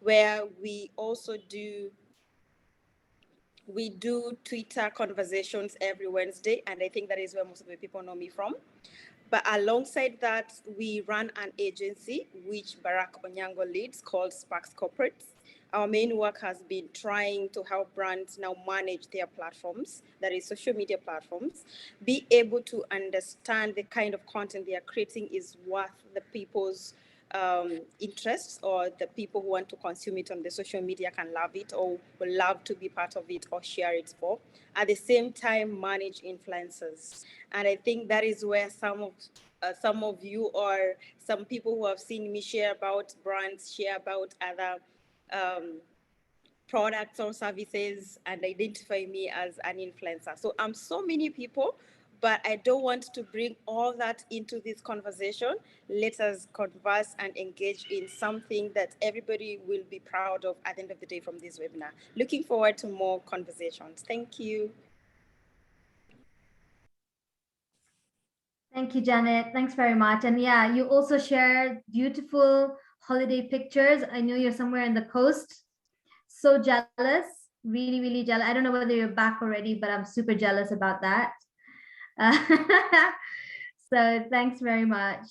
where we do Twitter conversations every Wednesday, and I think that is where most of the people know me from. But alongside that, we run an agency which Barack Onyango leads called Sparks Corporates. Our main work has been trying to help brands now manage their platforms, that is social media platforms, be able to understand the kind of content they are creating is worth the people's interests, or the people who want to consume it on the social media can love it or will love to be part of it or share it for. At the same time, manage influencers. And I think that is where some of you or some people who have seen me share about brands, share about other products or services, and identify me as an influencer. So I'm so many people, but I don't want to bring all that into this conversation. Let us converse and engage in something that everybody will be proud of at the end of the day from this webinar. Looking forward to more conversations. Thank you. Thank you, Janet. Thanks very much. And yeah, you also shared beautiful holiday pictures. I know you're somewhere in the coast. So jealous, really, really jealous. I don't know whether you're back already, but I'm super jealous about that. So thanks very much.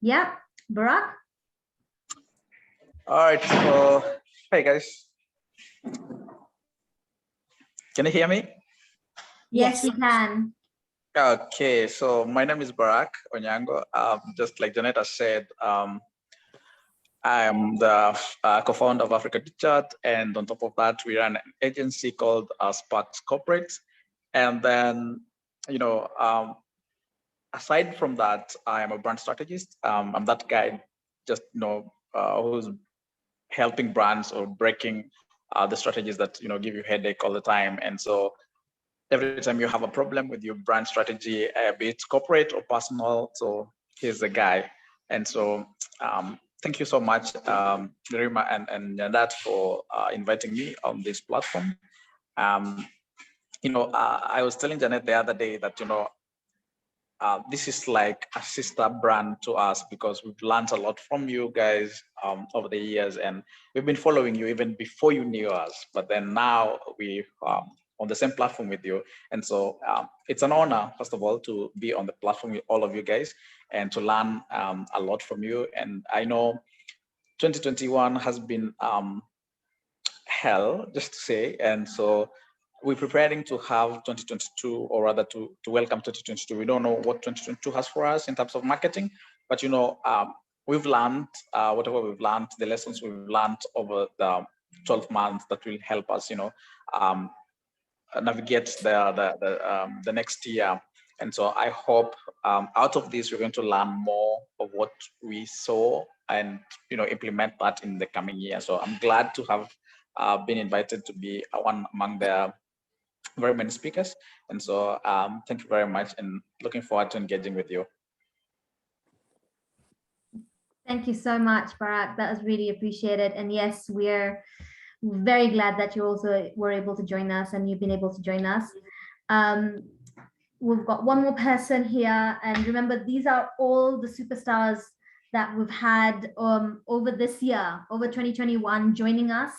Yeah, Barack. All right. So, hey guys. Can you hear me? Yes, we can. Okay, so my name is Barack Onyango. Just like Janetta said, I am the co-founder of Africa Chat, and on top of that, we run an agency called Sparks Corporate. And then, aside from that, I am a brand strategist. I'm that guy, just who's helping brands or breaking the strategies that give you headache all the time. And so every time you have a problem with your brand strategy, be it corporate or personal, so here's the guy. And so thank you so much, Rima and Nyandat, for inviting me on this platform. I was telling Janet the other day that, this is like a sister brand to us, because we've learned a lot from you guys over the years, and we've been following you even before you knew us. But then now we on the same platform with you, and so it's an honor, first of all, to be on the platform with all of you guys and to learn a lot from you. And I know 2021 has been hell, just to say, and so we're preparing to have 2022, or rather to welcome 2022. We don't know what 2022 has for us in terms of marketing, but we've learned whatever we've learned, the lessons we've learned over the 12 months that will help us, navigate the next year. And so I hope out of this, we're going to learn more of what we saw and implement that in the coming year. So I'm glad to have been invited to be one among the very many speakers. And so thank you very much, and looking forward to engaging with you. Thank you so much, Barack. That was really appreciated. And yes, we're very glad that you also were able to join us, and you've been able to join us. We've got one more person here, and remember, these are all the superstars that we've had over this year, over 2021, joining us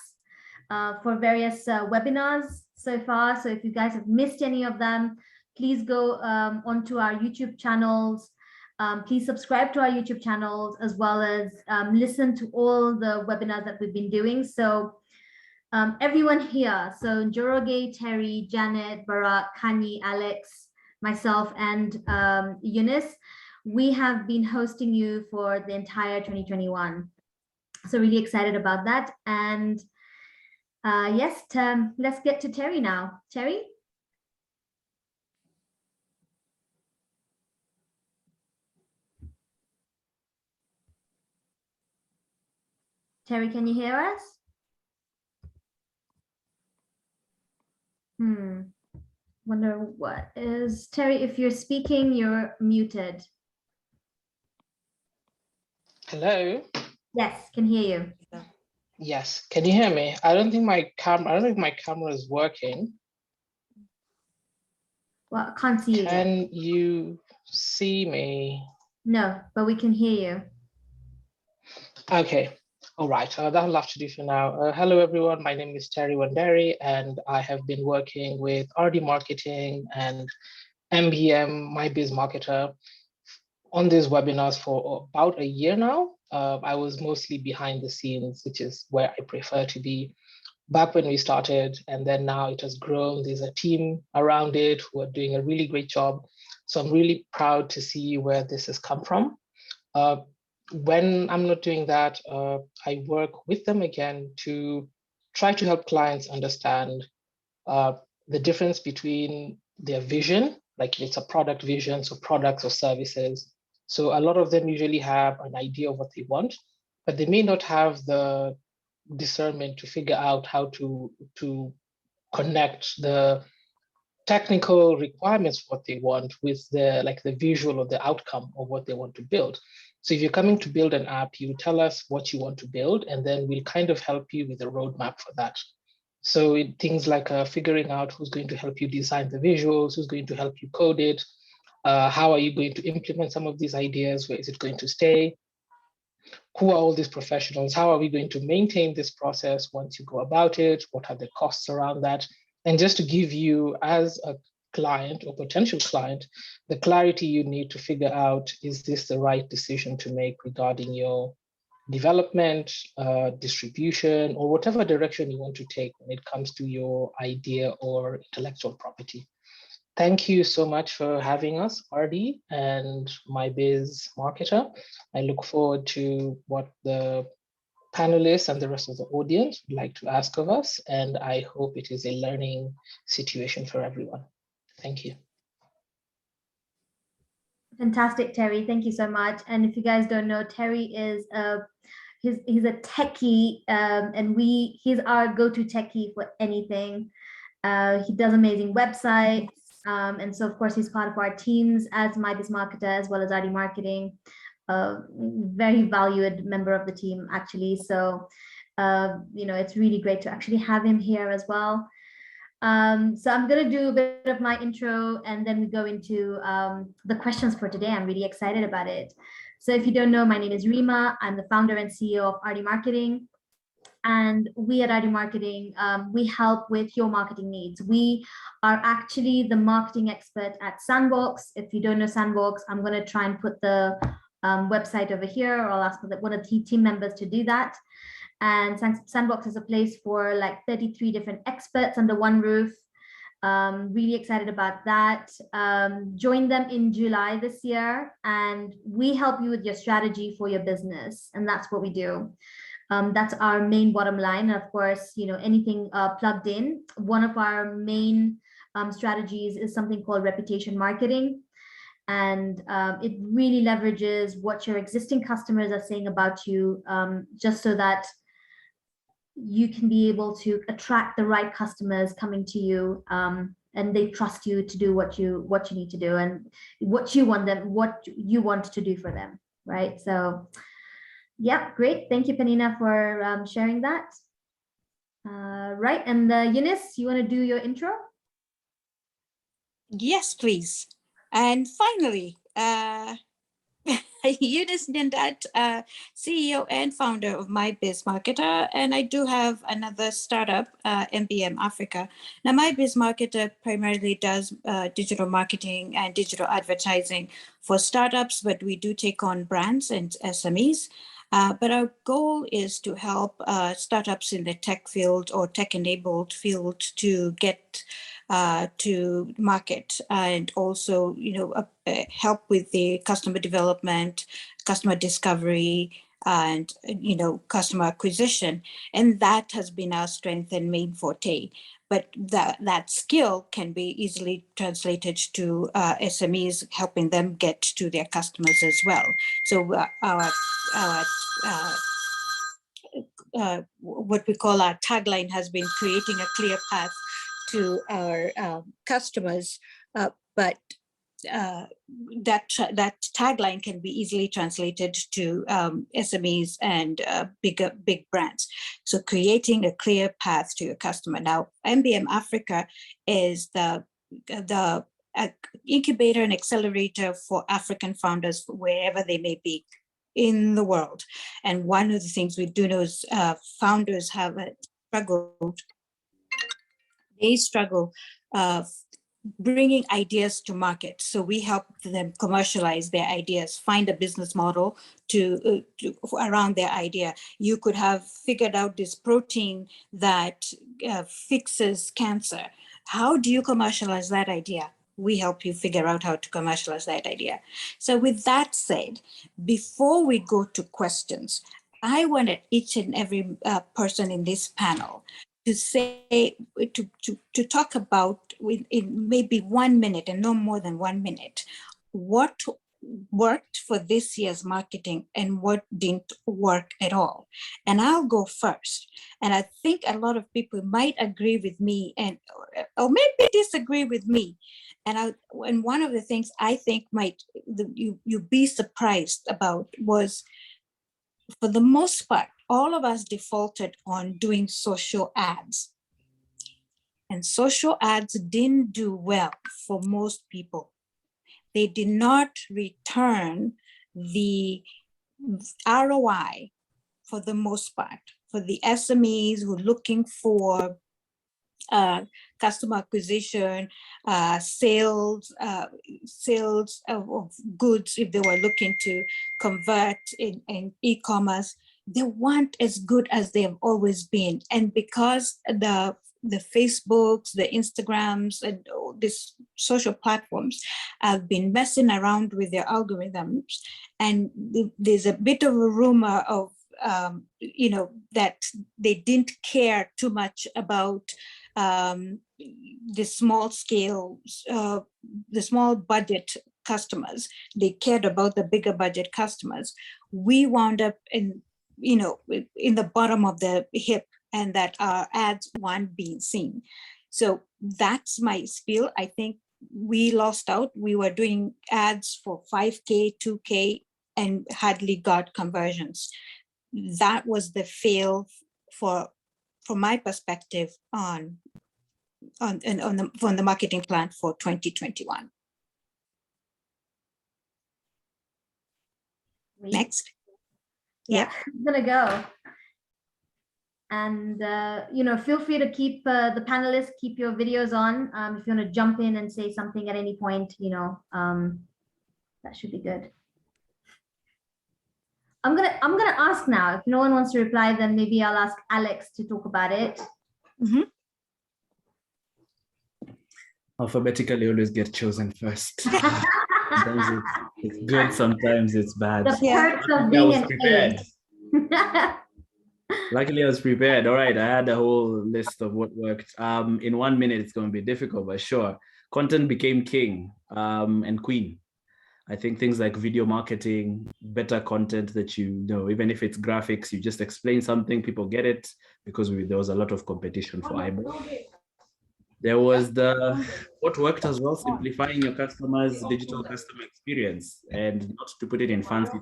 for various webinars so far. So if you guys have missed any of them, please go onto our YouTube channels. Please subscribe to our YouTube channels, as well as listen to all the webinars that we've been doing. So everyone here, so Njoroge, Terry, Janet, Barack, Kani, Alex, myself, and Eunice, we have been hosting you for the entire 2021. So really excited about that. And yes, let's get to Terry now. Terry? Terry, can you hear us? Wonder what is, Terry, if you're speaking, you're muted. Hello? Yes, can hear you. Yes, can you hear me? I don't think my camera is working. Well, I can't see you. Can you see me? No, but we can hear you. Okay. All right, that'll have to do for now. Hello, everyone. My name is Terry Wanderi, and I have been working with Ardy Marketing and MBM, My Biz Marketer, on these webinars for about a year now. I was mostly behind the scenes, which is where I prefer to be, back when we started, and then now it has grown. There's a team around it who are doing a really great job. So I'm really proud to see where this has come from. When I'm not doing that, I work with them again to try to help clients understand the difference between their vision, like it's a product vision, so products or services. So a lot of them usually have an idea of what they want, but they may not have the discernment to figure out how to connect the technical requirements for what they want with the visual or the outcome of what they want to build. So if you're coming to build an app, you tell us what you want to build, and then we'll kind of help you with a roadmap for that. So things like figuring out who's going to help you design the visuals, who's going to help you code it, how are you going to implement some of these ideas, where is it going to stay, who are all these professionals, how are we going to maintain this process once you go about it, what are the costs around that, and just to give you as a client or potential client, the clarity you need to figure out, is this the right decision to make regarding your development, distribution, or whatever direction you want to take when it comes to your idea or intellectual property. Thank you so much for having us, Ardy and My Biz Marketer. I look forward to what the panelists and the rest of the audience would like to ask of us, and I hope it is a learning situation for everyone. Thank you. Fantastic, Terry. Thank you so much. And if you guys don't know, Terry is he's a techie, and he's our go-to techie for anything. He does amazing websites, and so of course he's part of our teams as My Biz Marketer as well as Ardy Marketing. Very valued member of the team, actually. So it's really great to actually have him here as well. So I'm going to do a bit of my intro, and then we go into the questions for today. I'm really excited about it. So if you don't know, my name is Rima. I'm the founder and CEO of Ardy Marketing. And we at Ardy Marketing, we help with your marketing needs. We are actually the marketing expert at Sandbox. If you don't know Sandbox, I'm going to try and put the website over here, or I'll ask one of the team members to do that. And Sandbox is a place for like 33 different experts under one roof. Really excited about that. Joined them in July this year, and we help you with your strategy for your business. And that's what we do. That's our main bottom line. And of course, anything plugged in. One of our main strategies is something called reputation marketing. And it really leverages what your existing customers are saying about you, just so that you can be able to attract the right customers coming to you, and they trust you to do what you need to do and what you want to do for them, right? So yeah, great. Thank you, Penina, for sharing that. Right, and Eunice, you want to do your intro? Yes, please. And finally, Eunice Nyandat, CEO and founder of My Biz Marketer, and I do have another startup, MBM Africa. Now, My Biz Marketer primarily does digital marketing and digital advertising for startups, but we do take on brands and SMEs. But our goal is to help startups in the tech field or tech-enabled field to get to market, and also, help with the customer development, customer discovery, and, customer acquisition. And that has been our strength and main forte. But that skill can be easily translated to SMEs, helping them get to their customers as well. So what we call our tagline has been creating a clear path to our customers, but that tagline can be easily translated to SMEs and big brands. So creating a clear path to your customer. Now, MBM Africa is the incubator and accelerator for African founders wherever they may be. in the world. And one of the things we do know is founders have struggled. They struggle bringing ideas to market. So we help them commercialize their ideas, find a business model to around their idea. You could have figured out this protein that fixes cancer. How do you commercialize that idea? We help you figure out how to commercialize that idea. So with that said, before we go to questions, I wanted each and every person in this panel to say, to talk about in maybe 1 minute and no more than 1 minute, what worked for this year's marketing and what didn't work at all. And I'll go first. And I think a lot of people might agree with me or maybe disagree with me. And one of the things I think you be surprised about was, for the most part, all of us defaulted on doing social ads. And social ads didn't do well for most people. They did not return the ROI for the most part. For the SMEs who are looking for customer acquisition, sales of goods, if they were looking to convert in e-commerce, they weren't as good as they've always been. And because the Facebooks, the Instagrams, and these social platforms have been messing around with their algorithms, and there's a bit of a rumor of that they didn't care too much about the small scale, the small budget customers. They cared about the bigger budget customers. We wound up in the bottom of the heap, and that our ads weren't being seen. So that's my spiel. I think we lost out. We were doing ads for 5K, 2K, and hardly got conversions. That was the fail from my perspective on the marketing plan for 2021. Next. Yeah, I'm gonna go. And feel free to keep the panelists, keep your videos on. If you want to jump in and say something at any point, that should be good. I'm gonna ask now. If no one wants to reply, then maybe I'll ask Alex to talk about it. Mm-hmm. Alphabetically always get chosen first. Sometimes it's good, sometimes it's bad. The perks of being an prepared. A. Luckily, I was prepared. All right, I had a whole list of what worked. In 1 minute, it's going to be difficult, but sure. Content became king and queen. I think things like video marketing, better content that even if it's graphics, you just explain something, people get it, because there was a lot of competition for eyeballs. There was what worked as well, simplifying your customers' digital customer experience, and not to put it in fancy,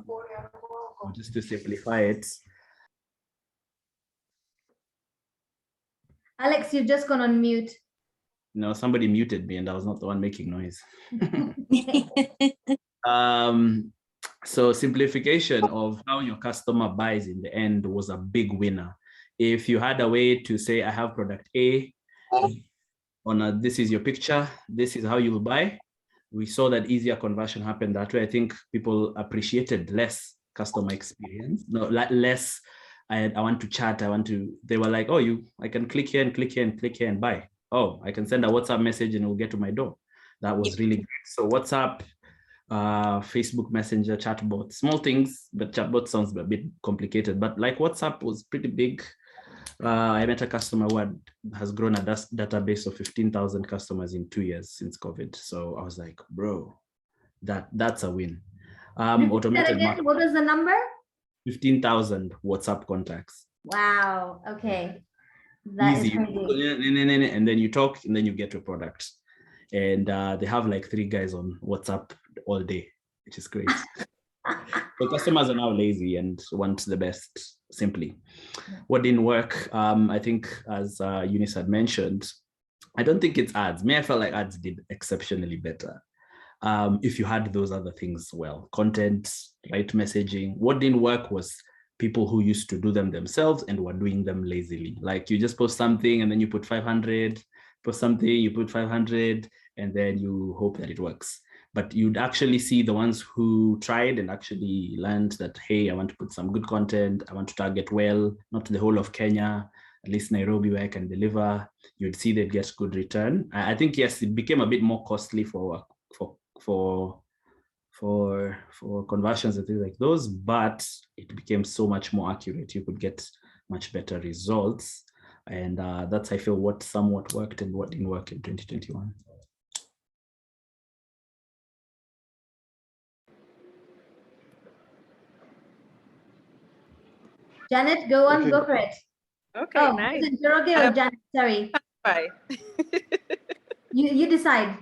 just to simplify it. Alex, you've just gone on mute. No, somebody muted me and I was not the one making noise. So simplification of how your customer buys in the end was a big winner. If you had a way to say, I have product A, this is your picture, this is how you'll buy, we saw that easier conversion happen that way. I think people appreciated less customer experience, less I want to chat, they were like, oh, I can click here and click here and click here and buy. Oh, I can send a WhatsApp message and it will get to my door. That was really great. So WhatsApp, Facebook Messenger, chatbot, small things, but chatbot sounds a bit complicated, but like WhatsApp was pretty big. I met a customer who has grown a database of 15,000 customers in 2 years since COVID. So I was like, bro, that's a win. Automated marketing. What was the number? 15,000 WhatsApp contacts. Wow. Okay. That easy. Is crazy. And then you talk and then you get your product. And they have like 3 guys on WhatsApp all day, which is great. So customers are now lazy and want the best, simply. What didn't work, I think, as Eunice had mentioned, I don't think it's ads. I felt like ads did exceptionally better. if you had those other things well, content, right messaging. What didn't work was people who used to do them themselves and were doing them lazily. Like you just post something and then you put 500, post something, you put 500, and then you hope that it works. But you'd actually see the ones who tried and actually learned that, hey, I want to put some good content. I want to target well, not the whole of Kenya, at least Nairobi where I can deliver. You'd see they'd get good return. I think, yes, it became a bit more costly for conversions and things like those, but it became so much more accurate. You could get much better results. And that's, I feel, what somewhat worked and what didn't work in 2021. Janet, go on, Okay. go for it. Okay, Oh, nice. is it Njoroge or Janet? Sorry. Bye. You decide.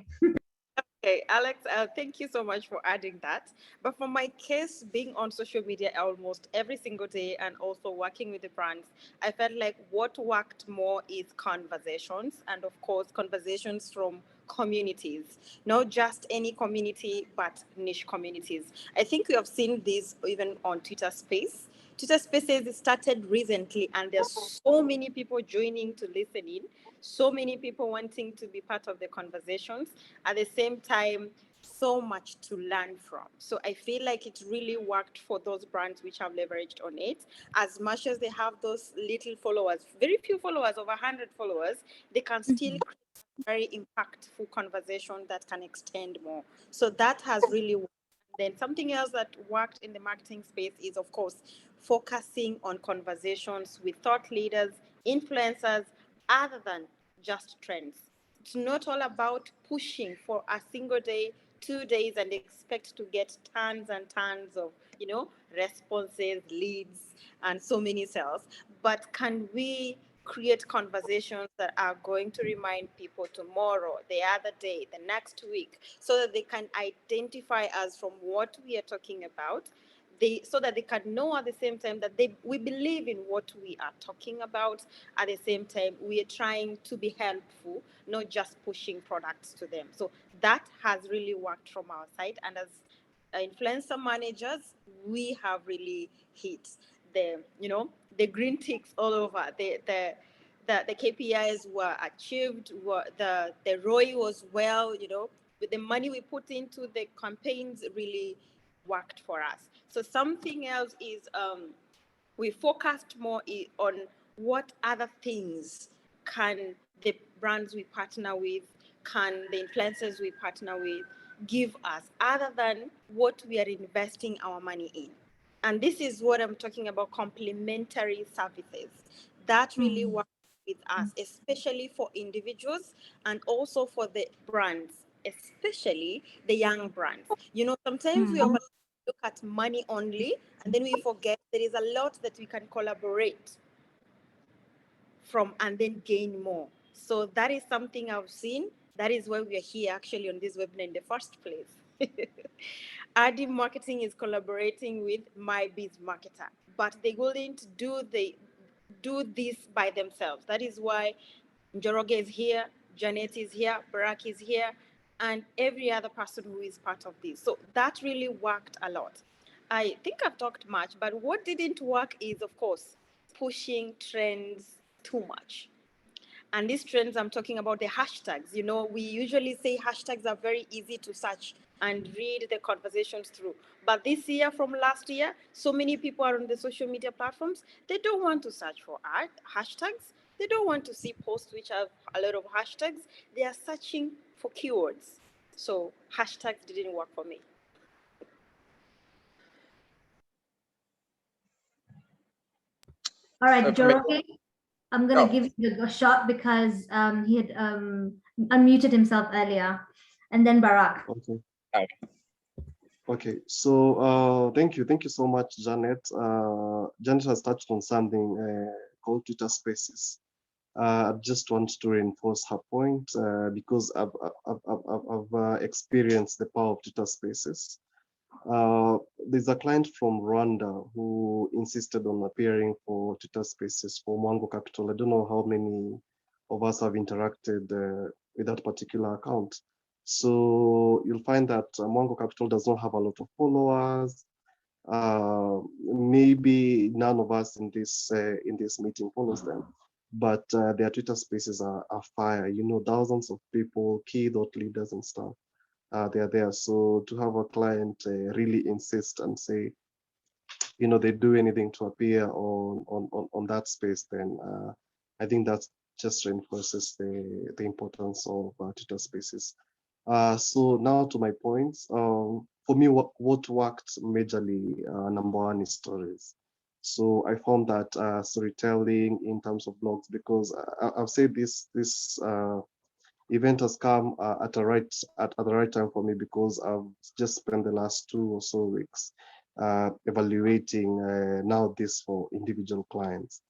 Okay, Alex, thank you so much for adding that. But for my case, being on social media almost every single day and also working with the brands, I felt like what worked more is conversations, and of course, conversations from communities, not just any community, but niche communities. I think we have seen this even on Twitter Space. Twitter Spaces started recently, and there's so many people joining to listen in, so many people wanting to be part of the conversations. At the same time, so much to learn from. So I feel like it really worked for those brands which have leveraged on it. As much as they have those little followers, very few followers, over 100 followers, they can still create very impactful conversation that can extend more. So that has really worked. Then something else that worked in the marketing space is, of course, focusing on conversations with thought leaders, influencers, other than just trends. It's not all about pushing for a single day, 2 days, and expect to get tons and tons of, responses, leads, and so many sales. But can we create conversations that are going to remind people tomorrow, the other day, the next week, so that they can identify us from what we are talking about, so that they can know at the same time that we believe in what we are talking about. At the same time, we are trying to be helpful, not just pushing products to them. So that has really worked from our side. And as influencer managers, we have really hit the green ticks all over. The KPIs were achieved. The ROI was well. With the money we put into the campaigns really worked for us. So something else is we focused more on what other things can the brands we partner with, can the influencers we partner with give us other than what we are investing our money in. And this is what I'm talking about, complementary services. That really works with us, especially for individuals and also for the brands, especially the young brands. Sometimes we look at money only, and then we forget there is a lot that we can collaborate from and then gain more. So that is something I've seen. That is why we are here actually on this webinar in the first place. Ardy Marketing is collaborating with My Biz Marketer, but they couldn't do this by themselves. That is why Njoroge is here, Janet is here, Barak is here, and every other person who is part of this. So that really worked a lot. I think I've talked much, but what didn't work is, of course, pushing trends too much. And these trends, I'm talking about the hashtags. We usually say hashtags are very easy to search and read the conversations through. But this year from last year, so many people are on the social media platforms. They don't want to search for hashtags. They don't want to see posts which have a lot of hashtags. They are searching for keywords. So hashtags didn't work for me. All right, Njoroge, I'm going to give you a shot because he had unmuted himself earlier. And then Barak. Okay. So thank you so much, Janet. Janet has touched on something called Twitter Spaces. I just want to reinforce her point because I've experienced the power of Twitter Spaces. There's a client from Rwanda who insisted on appearing for Twitter Spaces for Onyango Capital. I don't know how many of us have interacted with that particular account. So you'll find that Mwango Capital does not have a lot of followers. Maybe none of us in this meeting follows them, but their Twitter spaces are fire. You know, thousands of people, key thought leaders and stuff. They are there. So to have a client really insist and say, you know, they do anything to appear on that space, then I think that just reinforces the importance of Twitter spaces. So now to my points. For me, what worked majorly, number one is stories. So I found that storytelling in terms of blogs, because I've said this event has come at the right time for me, because I've just spent the last 2 or so weeks evaluating now this for individual clients.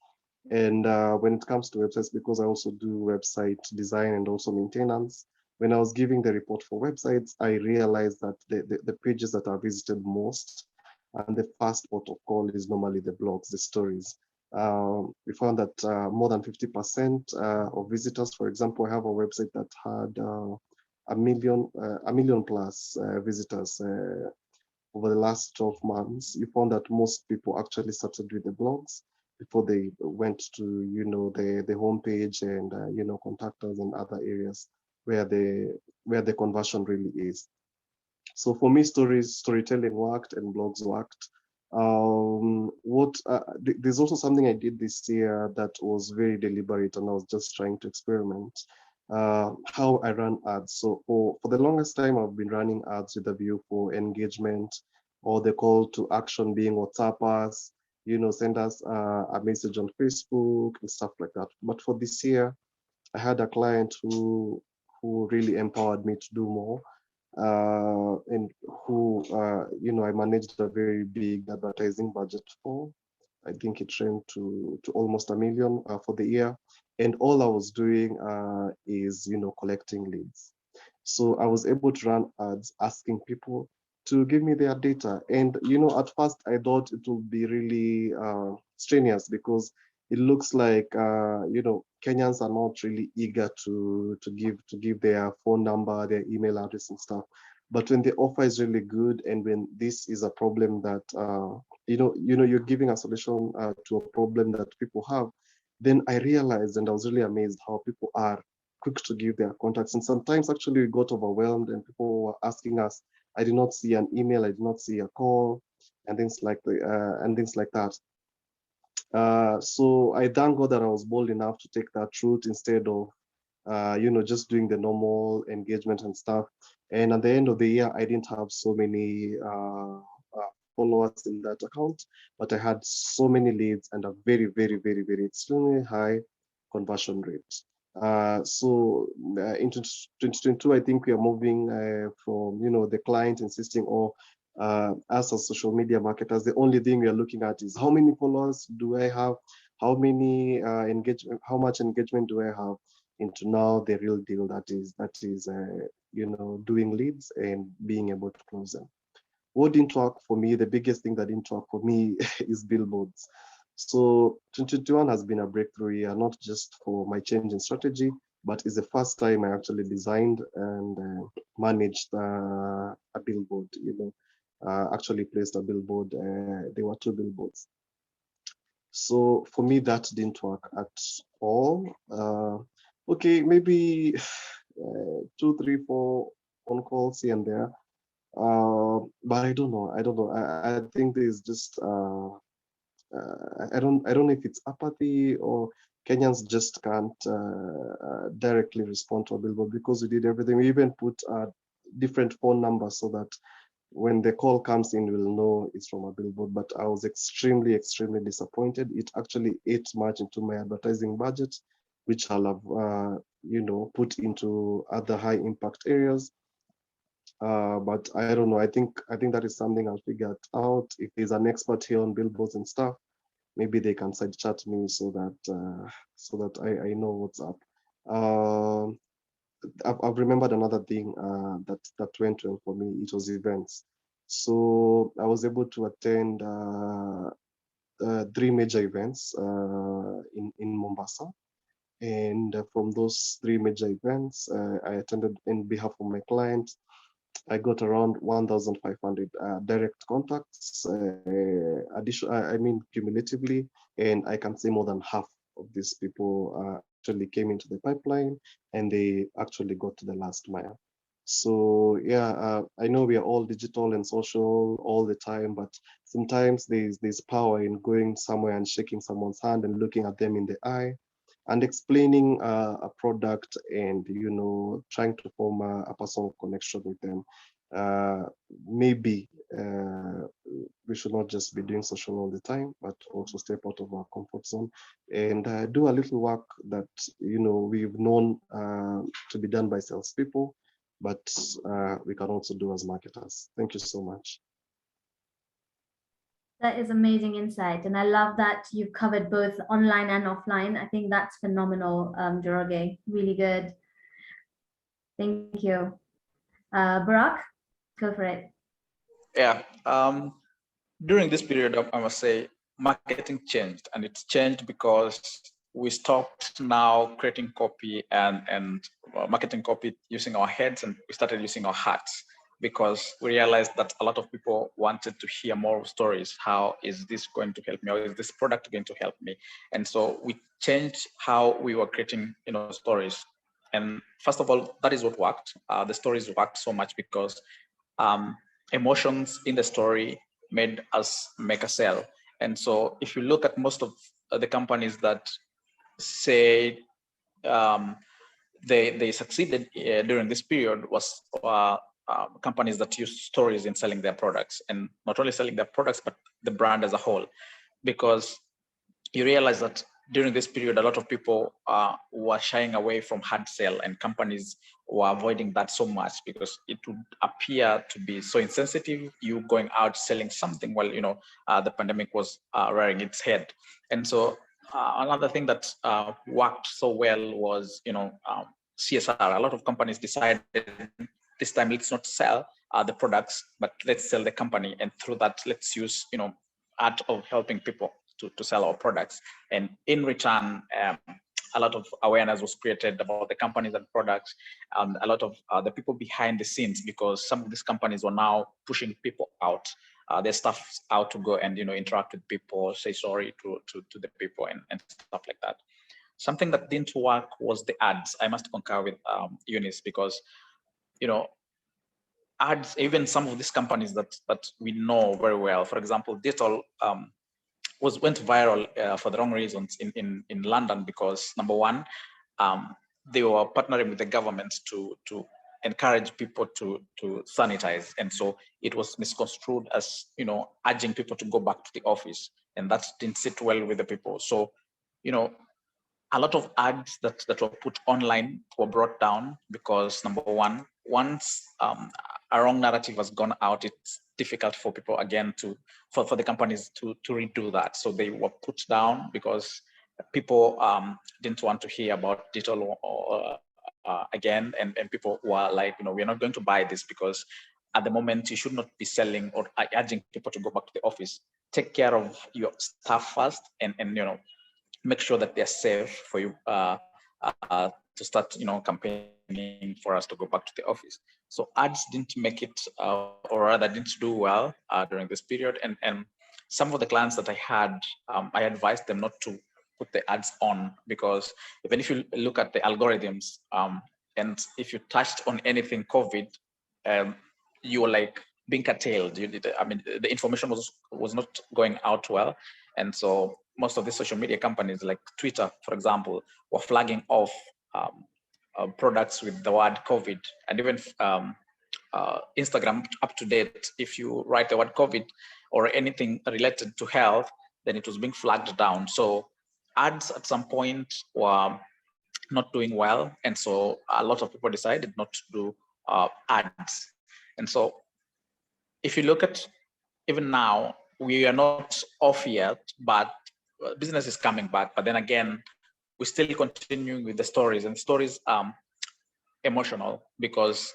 And when it comes to websites, because I also do website design and also maintenance, when I was giving the report for websites, I realized that the pages that are visited most and the first port of call is normally the blogs, the stories. We found that more than 50% of visitors, for example, I have a website that had a million plus visitors over the last 12 months. You found that most people actually started with the blogs before they went to, you know, the homepage and, you know, contact us in other areas where the conversion really is. So for me, storytelling worked and blogs worked. There's also something I did this year that was very deliberate, and I was just trying to experiment how I run ads. So for the longest time, I've been running ads with a view for engagement, or the call to action being WhatsApp us, you know, send us a message on Facebook and stuff like that. But for this year, I had a client who really empowered me to do more, and who, you know, I managed a very big advertising budget for. I think it ran to almost $1 million for the year. And all I was doing is, you know, collecting leads. So I was able to run ads asking people to give me their data. And, you know, at first I thought it would be really strenuous, because it looks like, you know, Kenyans are not really eager to give their phone number, their email address and stuff. But when the offer is really good, and when this is a problem that, you know, you're giving a solution to a problem that people have, then I realized, and I was really amazed how people are quick to give their contacts. And sometimes actually we got overwhelmed, and people were asking us, I did not see an email, I did not see a call, and things like that. So I thank God that I was bold enough to take that route instead of, you know, just doing the normal engagement and stuff. And at the end of the year, I didn't have so many followers in that account, but I had so many leads and a very, very, very, very extremely high conversion rate. So in 2022, I think we are moving from, you know, the client insisting, or us as social media marketers, the only thing we are looking at is how many followers do I have, how many engagement, how much engagement do I have, into now the real deal that is you know, doing leads and being able to close them. What didn't work for me, the biggest thing that didn't work for me is billboards. So 2021 has been a breakthrough year, not just for my change in strategy, but it's the first time I actually designed and managed a billboard, you know, actually placed a billboard. There were 2 billboards. So for me, that didn't work at all. Okay, maybe 2, 3, 4 phone calls here and there. But I don't know. I think there's just I don't know if it's apathy, or Kenyans just can't directly respond to a billboard, because we did everything. We even put different phone numbers so that when the call comes in, we'll know it's from a billboard. But I was extremely, extremely disappointed. It actually ate much into my advertising budget, which I'll have, you know, put into other high impact areas. But I don't know. I think that is something I'll figure out. If there's an expert here on billboards and stuff, maybe they can side chat me so that I know what's up. I've remembered another thing that went well for me. It was events. So I was able to attend 3 major events in Mombasa. And from those 3 major events, I attended in behalf of my client. I got around 1,500 direct contacts, I mean, cumulatively, and I can say more than half of these people actually came into the pipeline and they actually got to the last mile. So yeah, I know we are all digital and social all the time, but sometimes there's power in going somewhere and shaking someone's hand and looking at them in the eye and explaining a product and trying to form a personal connection with them. uh, Maybe we should not just be doing social all the time, but also step out of our comfort zone and do a little work that we've known to be done by salespeople, but we can also do as marketers. Thank you so much. That is amazing insight. And I love that you've covered both online and offline. I think that's phenomenal, Joroge. Really good. Thank you. Barak, go for it. Yeah. During this period, I must say, marketing changed, and it's changed because we stopped now creating copy and marketing copy using our heads, and we started using our hearts, because we realized that a lot of people wanted to hear more stories. How is this going to help me? Or is this product going to help me? And so we changed how we were creating, stories. And first of all, that is what worked. The stories worked so much because emotions in the story made us make a sale. And so if you look at most of the companies that say they succeeded during this period was companies that use stories in selling their products, and not only selling their products, but the brand as a whole. Because you realize that during this period, a lot of people were shying away from hard sell, and companies were avoiding that so much because it would appear to be so insensitive, you going out selling something while the pandemic was rearing its head. And so another thing that worked so well was CSR. A lot of companies decided this time, let's not sell the products, but let's sell the company, and through that, let's use art of helping people to sell our products. And in return, a lot of awareness was created about the companies and products, and a lot of the people behind the scenes, because some of these companies were now pushing people out, their staff out to go and interact with people, say sorry to the people, and stuff like that. Something that didn't work was the ads. I must concur with Eunice, because ads, even some of these companies that we know very well, for example, digital went viral for the wrong reasons in London, because number one, they were partnering with the government to encourage people to sanitize, and so it was misconstrued as urging people to go back to the office, and that didn't sit well with the people. So a lot of ads that were put online were brought down, because number one, once a wrong narrative has gone out, it's difficult for people again for the companies to redo that. So they were put down because people didn't want to hear about digital again, and people were like, we're not going to buy this, because at the moment you should not be selling or urging people to go back to the office. Take care of your staff first, and make sure that they're safe for you to start campaigning for us to go back to the office. So ads didn't make it, or rather didn't do well during this period. And some of the clients that I had, I advised them not to put the ads on, because even if you look at the algorithms, and if you touched on anything COVID, you were like being curtailed. The information was not going out well. And so most of the social media companies like Twitter, for example, were flagging off products with the word COVID, and even Instagram Up to Date. If you write the word COVID or anything related to health, then it was being flagged down. So ads at some point were not doing well, and so a lot of people decided not to do ads. And so if you look at even now, we are not off yet, but business is coming back. But then again, we're still continuing with the stories, and stories emotional, because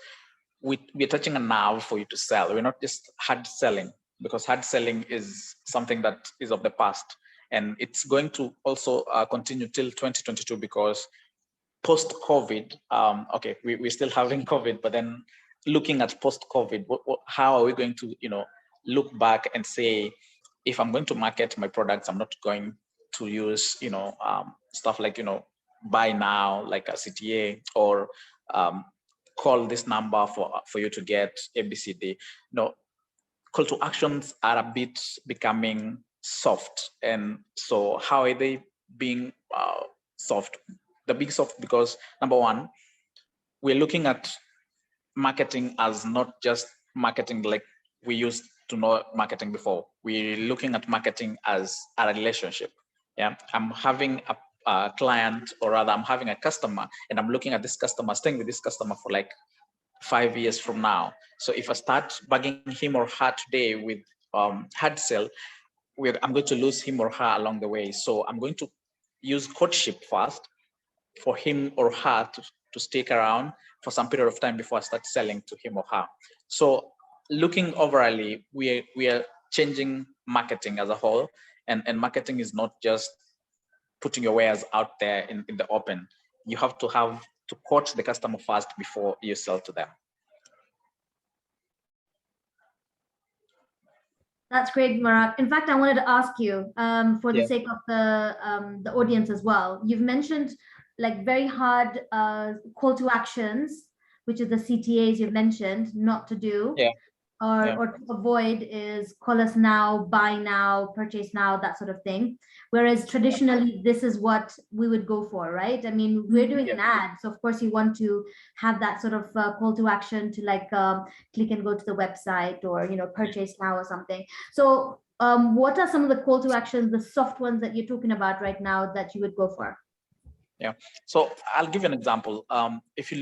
we're touching a nerve for you to sell. We're not just hard selling, because hard selling is something that is of the past. And it's going to also continue till 2022, because post-COVID, okay, we're still having COVID, but then looking at post-COVID, how are we going to, look back and say, if I'm going to market my products, I'm not going to use, stuff like, buy now, like a CTA, or call this number for you to get ABCD. Call to actions are a bit becoming soft. And so how are they being soft? The big soft, because number one, we're looking at marketing as not just marketing like we used to know marketing before. We're looking at marketing as a relationship. Yeah, I'm having a client, or rather I'm having a customer, and I'm looking at this customer, staying with this customer for like 5 years from now. So if I start bugging him or her today with hard sell, I'm going to lose him or her along the way. So I'm going to use courtship first for him or her to stick around for some period of time before I start selling to him or her. So looking overall, we are changing marketing as a whole, and marketing is not just putting your wares out there in the open. You have to court the customer first before you sell to them. That's great, Marak. In fact, I wanted to ask you, for the sake of the audience as well, you've mentioned like very hard call to actions, which is the CTAs you've mentioned not to do, or to avoid is call us now, buy now, purchase now, that sort of thing. Whereas traditionally, this is what we would go for, right? I mean, we're doing an ad, so of course you want to have that sort of call to action to like click and go to the website, or purchase now or something. So what are some of the call to actions, the soft ones that you're talking about right now, that you would go for? Yeah, so I'll give you an example. If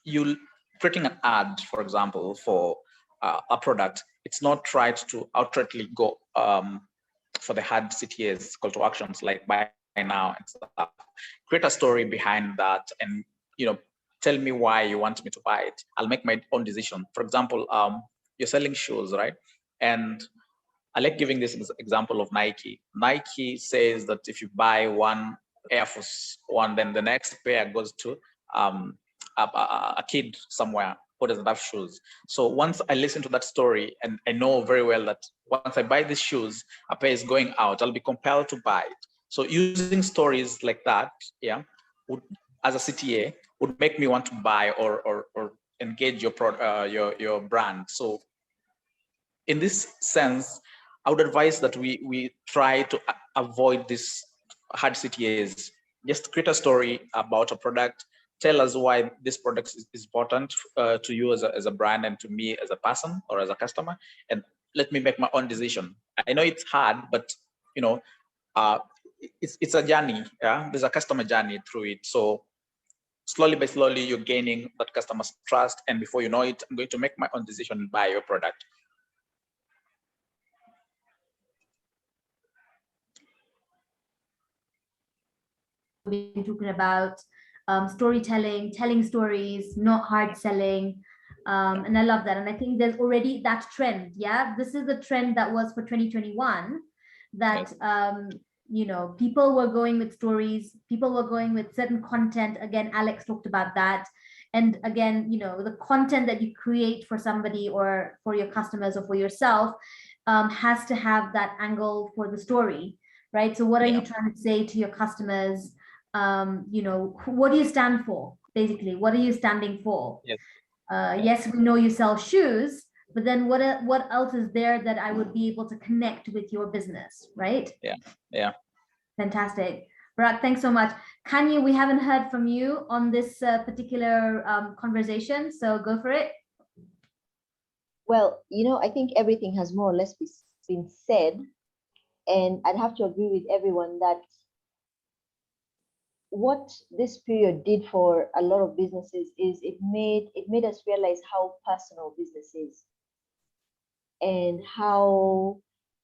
you creating an ad, for example, for a product, it's not tried to outrightly go for the hard CTAs, call to actions like buy now and stuff. Create a story behind that, and tell me why you want me to buy it. I'll make my own decision. For example, you're selling shoes, right? And I like giving this example of Nike. Nike says that if you buy one Air Force One, then the next pair goes to a kid somewhere who doesn't have shoes. So once I listen to that story, and I know very well that once I buy these shoes, a pair is going out, I'll be compelled to buy it. So using stories like that, as a CTA, would make me want to buy or engage your brand. So in this sense, I would advise that we try to avoid this hard CTAs. Just create a story about a product. Tell us why this product is important to you as a brand, and to me as a person or as a customer, and let me make my own decision. I know it's hard, but it's a journey. Yeah, there's a customer journey through it. So slowly by slowly, you're gaining that customer's trust, and before you know it, I'm going to make my own decision and buy your product. We've been talking about storytelling, telling stories, not hard selling. And I love that. And I think there's already that trend. Yeah, this is the trend that was for 2021, that, people were going with stories, people were going with certain content. Again, Alex talked about that. And again, the content that you create for somebody or for your customers or for yourself has to have that angle for the story, right? So what are you trying to say to your customers? What do you stand for? Basically, what are you standing for? Yes, we know you sell shoes, but then what else is there that I would be able to connect with your business, right? Yeah. Fantastic. Barak, thanks so much. Kanye, we haven't heard from you on this particular conversation, so go for it. Well, I think everything has more or less been said, and I'd have to agree with everyone that what this period did for a lot of businesses is it made us realize how personal business is, and how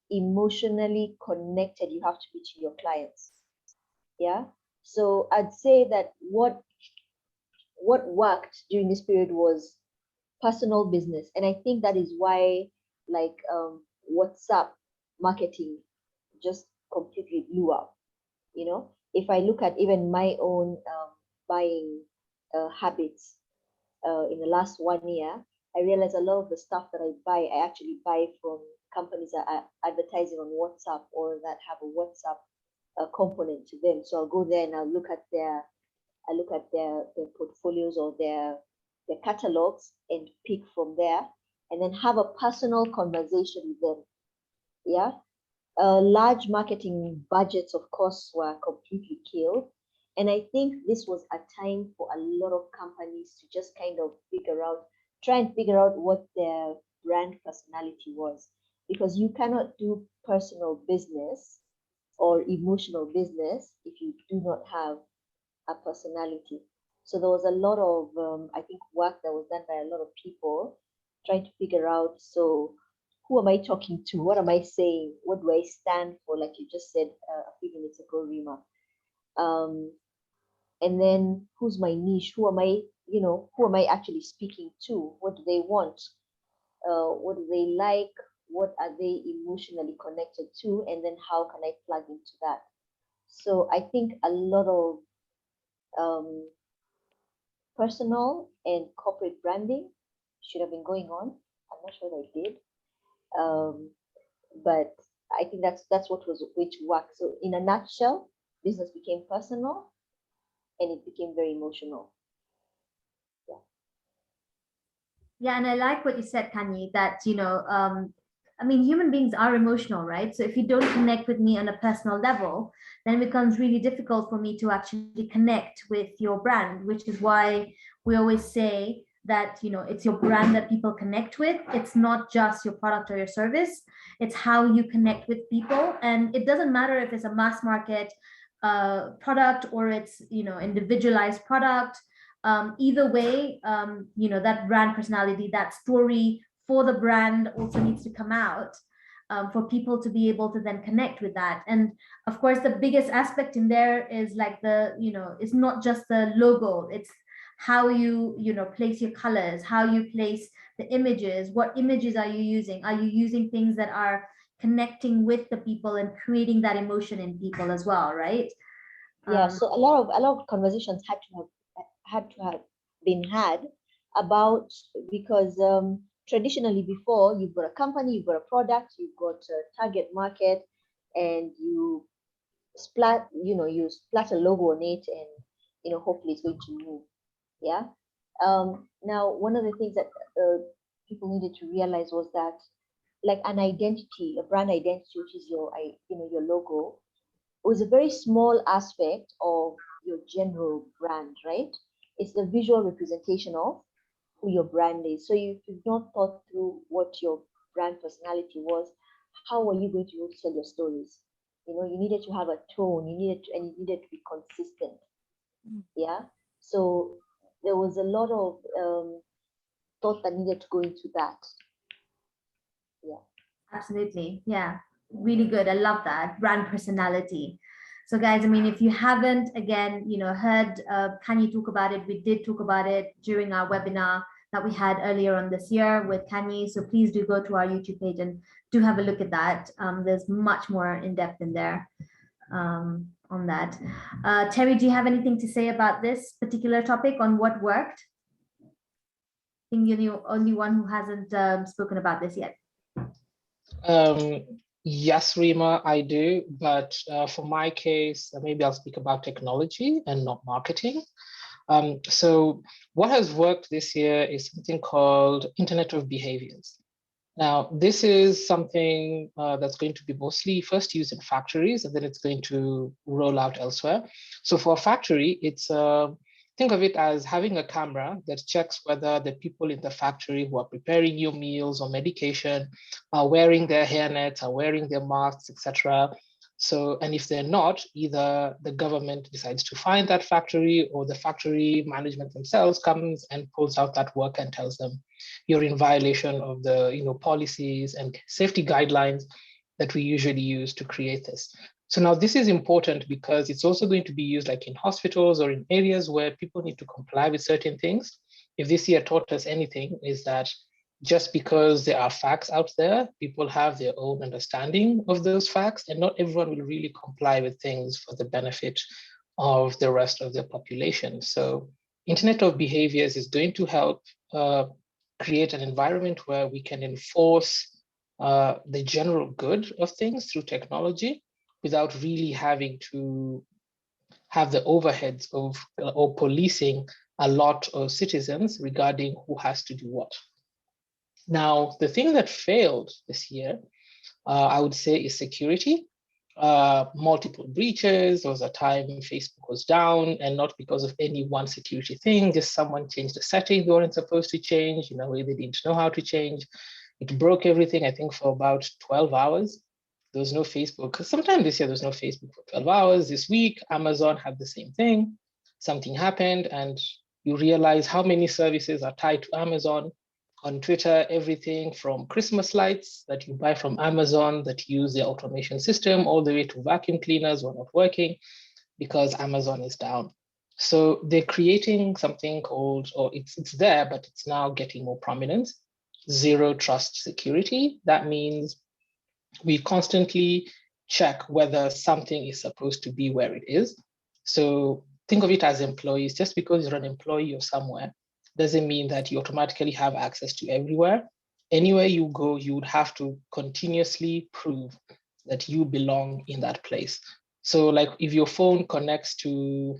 emotionally connected you have to be to your clients. Yeah. So I'd say that what worked during this period was personal business, and I think that is why WhatsApp marketing just completely blew up. You know, if I look at even my own buying habits in the last 1 year, I realize a lot of the stuff that I buy, I actually buy from companies that are advertising on WhatsApp or that have a WhatsApp component to them. So I'll go there and I'll look at their portfolios or their catalogs and pick from there, and then have a personal conversation with them. Yeah. Large marketing budgets, of course, were completely killed. And I think this was a time for a lot of companies to just kind of try and figure out what their brand personality was. Because you cannot do personal business or emotional business if you do not have a personality. So there was a lot of, I think, work that was done by a lot of people trying to figure out, so who am I talking to? What am I saying? What do I stand for? Like you just said a few minutes ago, Rima. And then who's my niche? Who am I actually speaking to? What do they want? What do they like? What are they emotionally connected to? And then how can I plug into that? So I think a lot of personal and corporate branding should have been going on. I'm not sure they did. But I think that's what was which worked. So in a nutshell, business became personal and it became very emotional. Yeah, and I like what you said, Kanye, that, I mean, human beings are emotional, right? So if you don't connect with me on a personal level, then it becomes really difficult for me to actually connect with your brand, which is why we always say that, it's your brand that people connect with. It's not just your product or your service. It's how you connect with people. And it doesn't matter if it's a mass market product or it's, individualized product. Either way, that brand personality, that story for the brand also needs to come out for people to be able to then connect with that. And of course, the biggest aspect in there is like it's not just the logo, it's how you place your colors, how you place the images, what images are you using? Are you using things that are connecting with the people and creating that emotion in people as well, right? Yeah, so a lot of conversations had to have been had about, because traditionally before, you've got a company, you've got a product, you've got a target market, and you splat a logo on it, and hopefully it's going to move. Yeah. Now, one of the things that people needed to realize was that, like an identity, a brand identity, which is your logo, was a very small aspect of your general brand, right? It's the visual representation of who your brand is. So if you've not thought through what your brand personality was, how are you going to tell your stories? You needed to have a tone, you needed to be consistent. Yeah. So there was a lot of thought that needed to go into that. Yeah. Absolutely. Yeah. Really good. I love that brand personality. So guys, I mean, if you haven't, again, heard Kanye talk about it, we did talk about it during our webinar that we had earlier on this year with Kanye. So please do go to our YouTube page and do have a look at that. There's much more in depth in there on that. Terry, do you have anything to say about this particular topic on what worked? I think you're the only one who hasn't spoken about this yet. Yes, Rima, I do. But for my case, maybe I'll speak about technology and not marketing. So what has worked this year is something called Internet of Behaviors. Now, this is something that's going to be mostly first used in factories, and then it's going to roll out elsewhere. So for a factory, it's think of it as having a camera that checks whether the people in the factory who are preparing your meals or medication are wearing their hairnets, are wearing their masks, etc. So, and if they're not, either the government decides to fine that factory, or the factory management themselves comes and pulls out that work and tells them you're in violation of the policies and safety guidelines that we usually use to create this. So now this is important because it's also going to be used like in hospitals or in areas where people need to comply with certain things. If this year taught us anything, is that just because there are facts out there, people have their own understanding of those facts, and not everyone will really comply with things for the benefit of the rest of the population. So Internet of Behaviors is going to help create an environment where we can enforce the general good of things through technology without really having to have the overheads of or policing a lot of citizens regarding who has to do what. Now, the thing that failed this year, I would say, is security. Multiple breaches. There was a time Facebook was down, and not because of any one security thing, just someone changed a setting they weren't supposed to change, they didn't know how to change. It broke everything, I think, for about 12 hours. There was no Facebook. Sometime this year, there was no Facebook for 12 hours. This week, Amazon had the same thing. Something happened, and you realize how many services are tied to Amazon. On Twitter, everything from Christmas lights that you buy from Amazon that use their automation system, all the way to vacuum cleaners were not working because Amazon is down. So they're creating something called, or it's there, but it's now getting more prominence, zero trust security. That means we constantly check whether something is supposed to be where it is. So think of it as employees. Just because you're an employee of somewhere doesn't mean that you automatically have access to everywhere. Anywhere you go, you would have to continuously prove that you belong in that place. So like if your phone connects to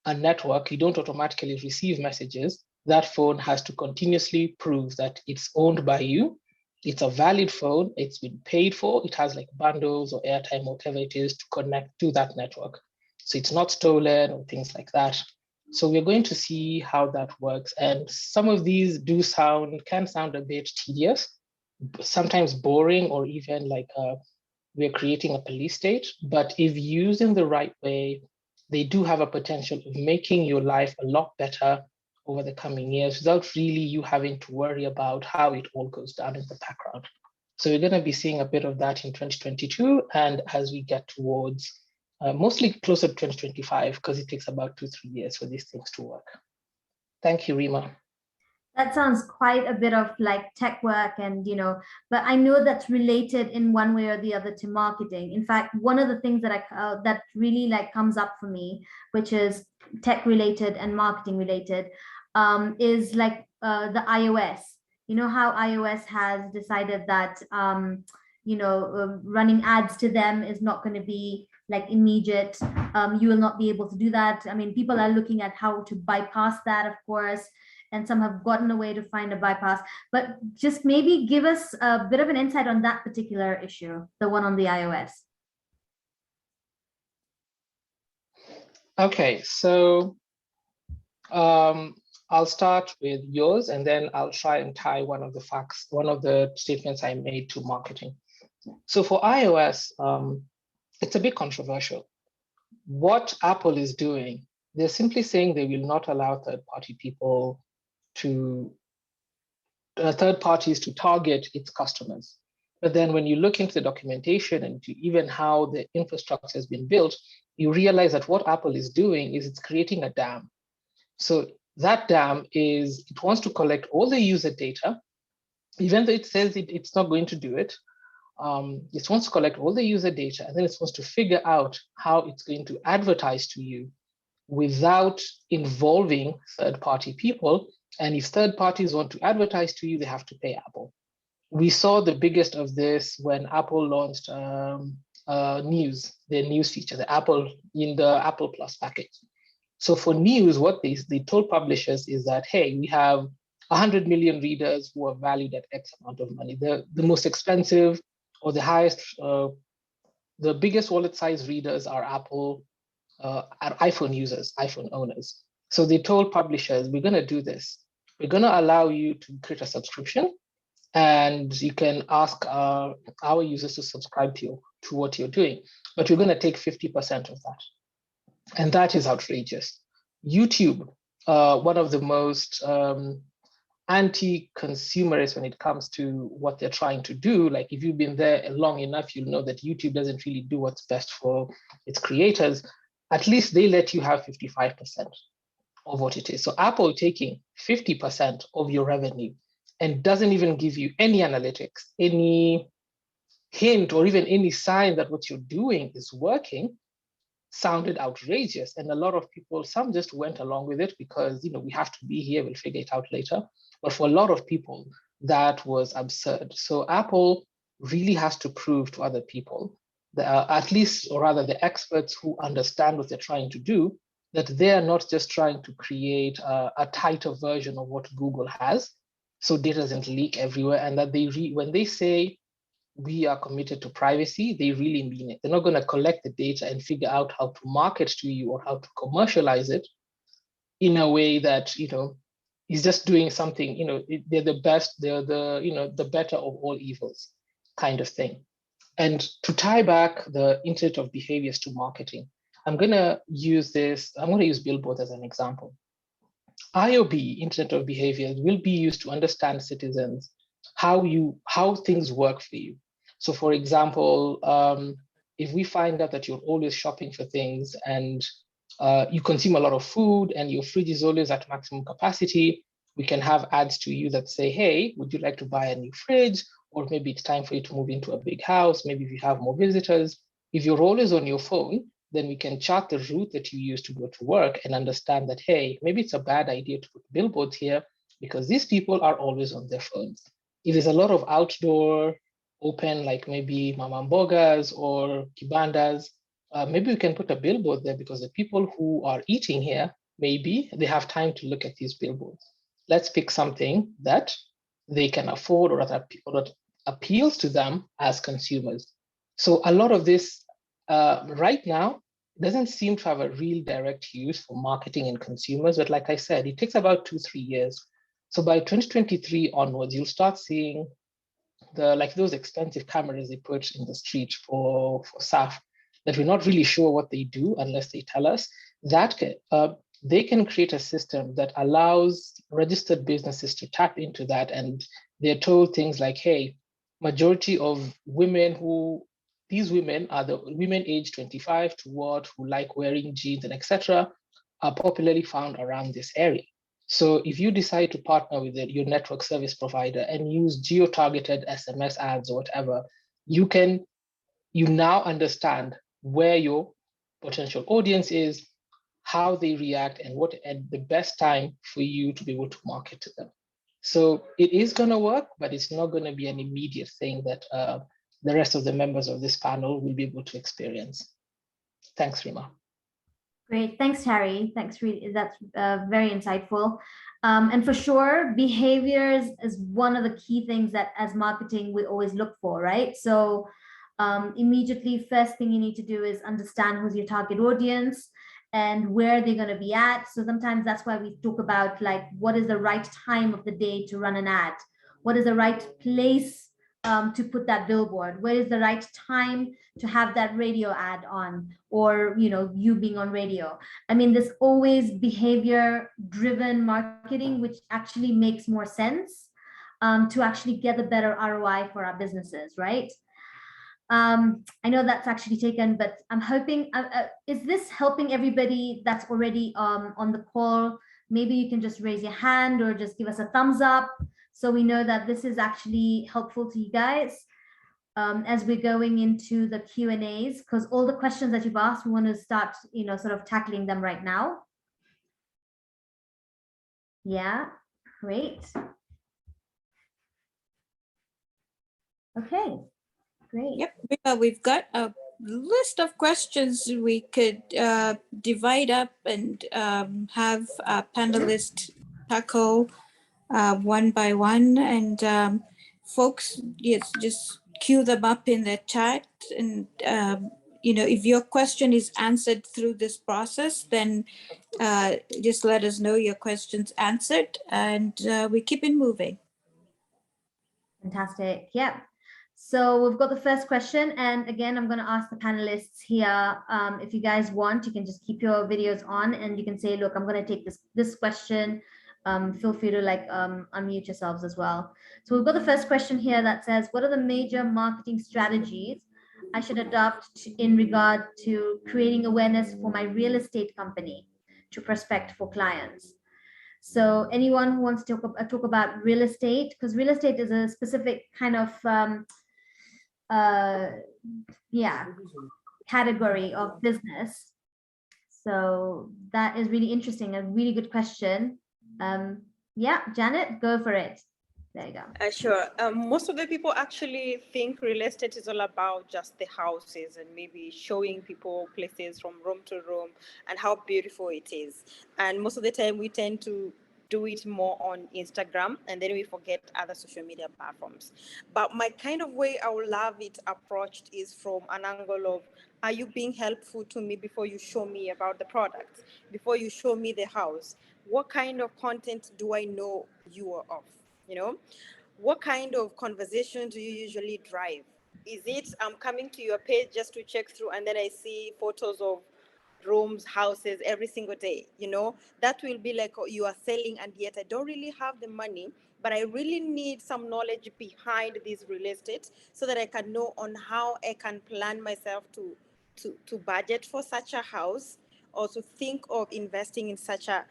a network, you don't automatically receive messages. That phone has to continuously prove that it's owned by you. It's a valid phone, it's been paid for, it has like bundles or airtime, whatever it is, to connect to that network. So it's not stolen or things like that. So we're going to see how that works. And some of these can sound a bit tedious, sometimes boring, or even like we're creating a police state. But if used in the right way, they do have a potential of making your life a lot better over the coming years without really you having to worry about how it all goes down in the background. So we're going to be seeing a bit of that in 2022. And as we get towards mostly closer to 2025, because it takes about 2-3 years for these things to work. Thank you, Rima. That sounds quite a bit of like tech work, and but I know that's related in one way or the other to marketing. In fact, one of the things that that really like comes up for me, which is tech related and marketing related, is like the iOS. You know how iOS has decided that running ads to them is not going to be like immediate. You will not be able to do that. I mean, people are looking at how to bypass that, of course, and some have gotten a way to find a bypass. But just maybe give us a bit of an insight on that particular issue, the one on the iOS. Okay, so I'll start with yours, and then I'll try and tie one of the statements I made to marketing. So for iOS, it's a bit controversial. What Apple is doing, they're simply saying they will not allow third parties to target its customers. But then when you look into the documentation and even how the infrastructure has been built, you realize that what Apple is doing is it's creating a dam. So that dam it wants to collect all the user data, even though it says it's not going to do it. It wants to collect all the user data, and then it's supposed to figure out how it's going to advertise to you without involving third-party people. And if third parties want to advertise to you, they have to pay Apple. We saw the biggest of this when Apple launched their news feature, the Apple Plus package. So for news, what they told publishers is that, hey, we have 100 million readers who are valued at X amount of money. The most expensive or the highest, the biggest wallet size readers are Apple, are iPhone users, iPhone owners. So they told publishers, we're going to do this. We're going to allow you to create a subscription, and you can ask our users to subscribe to what you're doing, but you're going to take 50% of that. And that is outrageous. YouTube, one of the most anti-consumerist when it comes to what they're trying to do. Like if you've been there long enough, you'll know that YouTube doesn't really do what's best for its creators. At least they let you have 55% of what it is. So Apple taking 50% of your revenue and doesn't even give you any analytics, any hint, or even any sign that what you're doing is working, sounded outrageous. And a lot of people, some just went along with it because, you know, we have to be here, we'll figure it out later. But for a lot of people, that was absurd. So Apple really has to prove to other people, at least, or rather the experts who understand what they're trying to do, that they are not just trying to create a tighter version of what Google has, so data doesn't leak everywhere, and that when they say we are committed to privacy, they really mean it. They're not going to collect the data and figure out how to market to you or how to commercialize it in a way that, you know, is just doing something, you know, they're the best, they're the, you know, the better of all evils kind of thing. And to tie back the internet of behaviors to marketing, I'm going to use billboards as an example. IOB, Internet of Behaviors, will be used to understand citizens how things work for you. So for example, if we find out that you're always shopping for things and you consume a lot of food and your fridge is always at maximum capacity, we can have ads to you that say, hey, would you like to buy a new fridge? Or maybe it's time for you to move into a big house. Maybe if you have more visitors. If you're always on your phone, then we can chart the route that you use to go to work and understand that, hey, maybe it's a bad idea to put billboards here because these people are always on their phones. If there's a lot of outdoor open, like maybe mamambogas or kibandas, maybe we can put a billboard there because the people who are eating here, maybe they have time to look at these billboards. Let's pick something that they can afford or that appeals to them as consumers. So a lot of this right now doesn't seem to have a real direct use for marketing and consumers. But like I said, it takes about 2-3 years. So by 2023 onwards, you'll start seeing those expensive cameras they put in the street for SAF that we're not really sure what they do unless they tell us. That they can create a system that allows registered businesses to tap into that, and they're told things like, hey, majority of these women are the women aged 25 to what, who like wearing jeans and etc., are popularly found around this area. So if you decide to partner with your network service provider and use geo-targeted SMS ads or whatever, you now understand where your potential audience is, how they react, and the best time for you to be able to market to them. So it is going to work, but it's not going to be an immediate thing that the rest of the members of this panel will be able to experience. Thanks, Rima. Great, thanks, Harry. Thanks, that's very insightful. And for sure, behaviors is one of the key things that as marketing we always look for, right? So immediately, first thing you need to do is understand who's your target audience and where they're going to be at. So sometimes that's why we talk about like, what is the right time of the day to run an ad? What is the right place to put that billboard? Where is the right time to have that radio ad on, or you being on radio? I mean, there's always behavior driven marketing, which actually makes more sense to actually get a better ROI for our businesses, right? I know that's actually taken, but I'm hoping, is this helping everybody that's already on the call? Maybe you can just raise your hand or just give us a thumbs up so we know that this is actually helpful to you guys as we're going into the Q&As, because all the questions that you've asked, we want to start, sort of tackling them right now. Yeah, great. Okay. Great. Yep, we've got a list of questions we could divide up and have our panelists tackle one by one. And folks, yes, just queue them up in the chat. And, if your question is answered through this process, then just let us know your question's answered and we keep it moving. Fantastic. Yeah. So we've got the first question, and again, I'm going to ask the panelists here, if you guys want, you can just keep your videos on and you can say, look, I'm going to take this question. Feel free to unmute yourselves as well. So we've got the first question here that says, what are the major marketing strategies I should adopt in regard to creating awareness for my real estate company to prospect for clients? So anyone who wants to talk about real estate, because real estate is a specific kind of category of business. So that is really interesting, a really good question. Yeah, Janet, go for it. There you go. Sure. Most of the people actually think real estate is all about just the houses and maybe showing people places from room to room and how beautiful it is. And most of the time we tend to do it more on Instagram, and then we forget other social media platforms. But my kind of way I would love it approached is from an angle of, are you being helpful to me before you show me about the product, before you show me the house? What kind of content do I know you are of? You know, what kind of conversation do you usually drive? Is it I'm coming to your page just to check through and then I see photos of rooms, houses every single day? You know, that will be like, oh, you are selling and yet I don't really have the money, but I really need some knowledge behind this real estate so that I can know on how I can plan myself to budget for such a house, or to think of investing in such a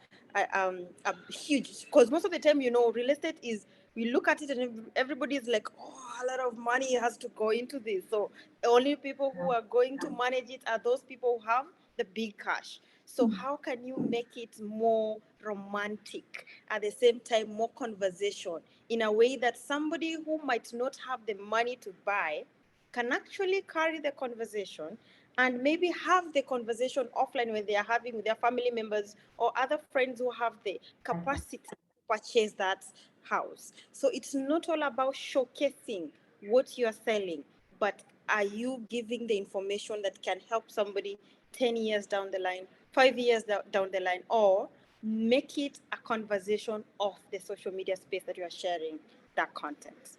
huge, because most of the time, you know, real estate is, we look at it and everybody is like, oh, a lot of money has to go into this. So the only people who are going to manage it are those people who have the big cash. So how can you make it more romantic, at the same time more conversation, in a way that somebody who might not have the money to buy can actually carry the conversation and maybe have the conversation offline when they are having with their family members or other friends who have the capacity to purchase that house. So it's not all about showcasing what you are selling, but are you giving the information that can help somebody 10 years down the line, 5 years down the line, or make it a conversation of the social media space that you are sharing that content?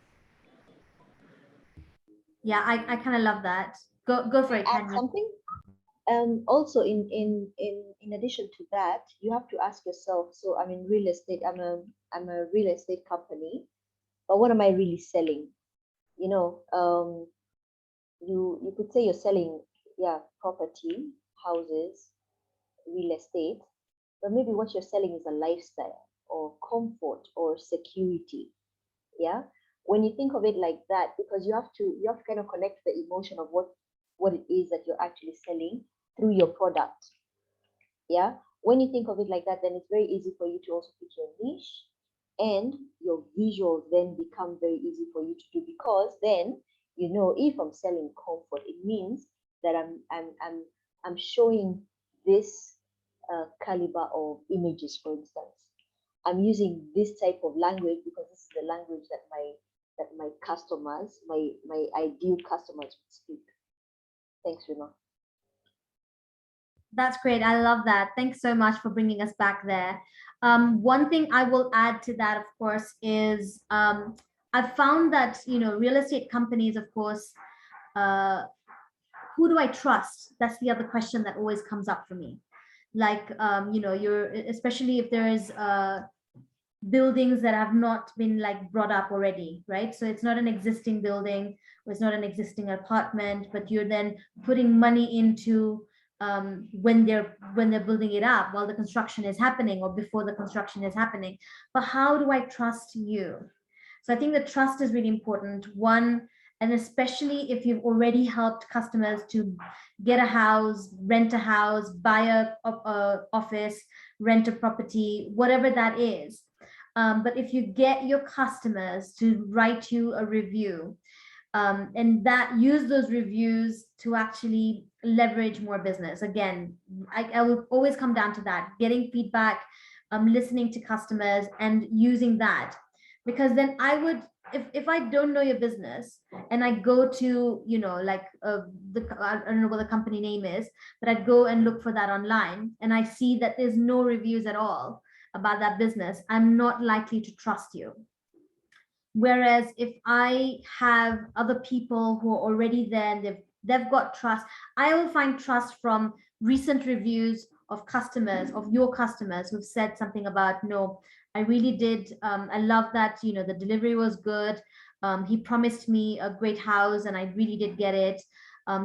Yeah, I kind of love that. Go for it, Add Tanya. something. Also, in addition to that, you have to ask yourself. So I'm in real estate. I'm a real estate company, but what am I really selling? You know, you could say you're selling, yeah, property, houses, real estate, but maybe what you're selling is a lifestyle or comfort or security. Yeah, when you think of it like that, because you have to kind of connect the emotion of what it is that you're actually selling through your product. Yeah, when you think of it like that, then it's very easy for you to also pick your niche, and your visuals then become very easy for you to do, because then, you know, if I'm selling comfort, it means that I'm showing this caliber of images. For instance, I'm using this type of language because this is the language that my customers, my ideal customers would speak. Thanks, Rima. That's great. I love that. Thanks so much for bringing us back there. One thing I will add to that, of course, is I've found that, you know, real estate companies, of course, who do I trust? That's the other question that always comes up for me. Like, you know, especially if there is buildings that have not been like brought up already, right? So it's not an existing building, or it's not an existing apartment, but you're then putting money into when they're building it up while the construction is happening or before the construction is happening. But how do I trust you? So I think the trust is really important. One, and especially if you've already helped customers to get a house, rent a house, buy a office, rent a property, whatever that is. But if you get your customers to write you a review, and that use those reviews to actually leverage more business. Again, I will always come down to that, getting feedback, listening to customers and using that. Because then I would, if I don't know your business and I go to, you know, like I don't know what the company name is, but I'd go and look for that online and I see that there's no reviews at all about that business, I'm not likely to trust you. Whereas if I have other people who are already there and they've got trust, I will find trust from recent reviews of customers, of your customers who've said something about, no, I really did, I love that, you know, the delivery was good. He promised me a great house and I really did get it.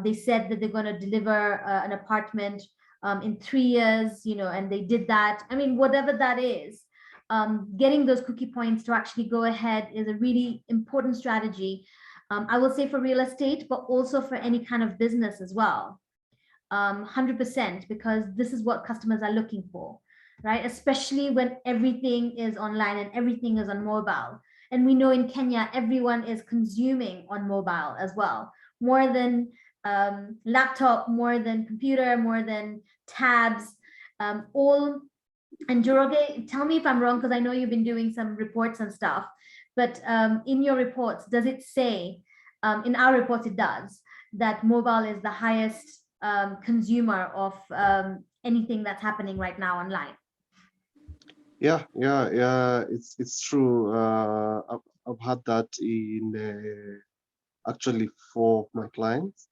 They said that they're going to deliver an apartment in 3 years, you know, and they did that. I mean, whatever that is. getting those cookie points to actually go ahead is a really important strategy. I will say for real estate, but also for any kind of business as well. 100%, because this is what customers are looking for, right? Especially when everything is online and everything is on mobile. And we know in Kenya, everyone is consuming on mobile as well, more than laptop, more than computer, more than tabs, all. And Joroge, tell me if I'm wrong, because I know you've been doing some reports and stuff, but in your reports, does it say, in our reports it does, that mobile is the highest consumer of anything that's happening right now online? Yeah, it's true. I've had that in actually 4 of my clients.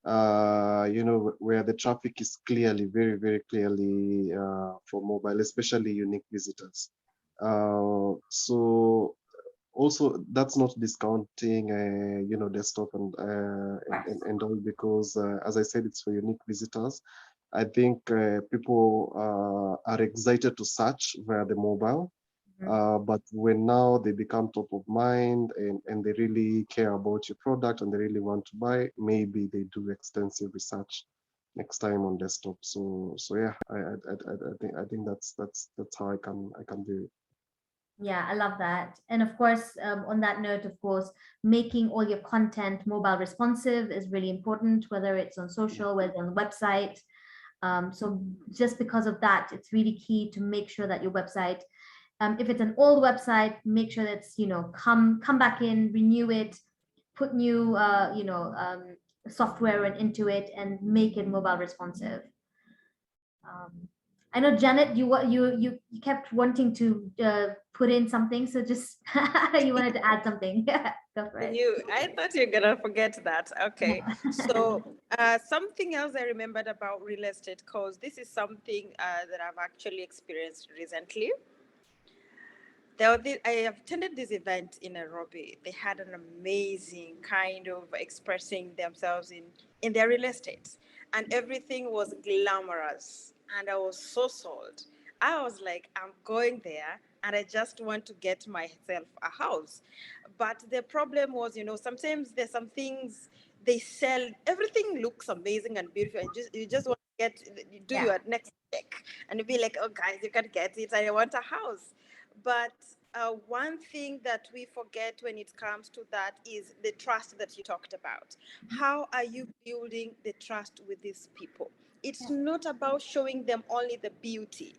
Where the traffic is clearly, very, very clearly for mobile, especially unique visitors. So also that's not discounting, desktop and all, because as I said, it's for unique visitors. I think people are excited to search via the mobile. But when now they become top of mind and they really care about your product and they really want to buy, maybe they do extensive research next time on desktop. So yeah, I think that's how I can do it. Yeah, I love that. And of course, on that note, of course, making all your content mobile responsive is really important, whether it's on social, whether on the website. So just because of that, it's really key to make sure that your website, if it's an old website, make sure that's, come back in, renew it, put new, software into it, and make it mobile responsive. I know, Janet, you kept wanting to put in something, so just you wanted to add something. Go for it. I thought you were gonna forget that. Okay, so something else I remembered about real estate, cause this is something that I've actually experienced recently. I attended this event in Nairobi. They had an amazing kind of expressing themselves in their real estate, and everything was glamorous. And I was so sold. I was like, I'm going there, and I just want to get myself a house. But the problem was, sometimes there's some things they sell. Everything looks amazing and beautiful, and you just want to do your next check, and you be like, oh guys, you can get it. I want a house. But one thing that we forget when it comes to that is the trust that you talked about. How are you building the trust with these people? It's not about showing them only the beauty.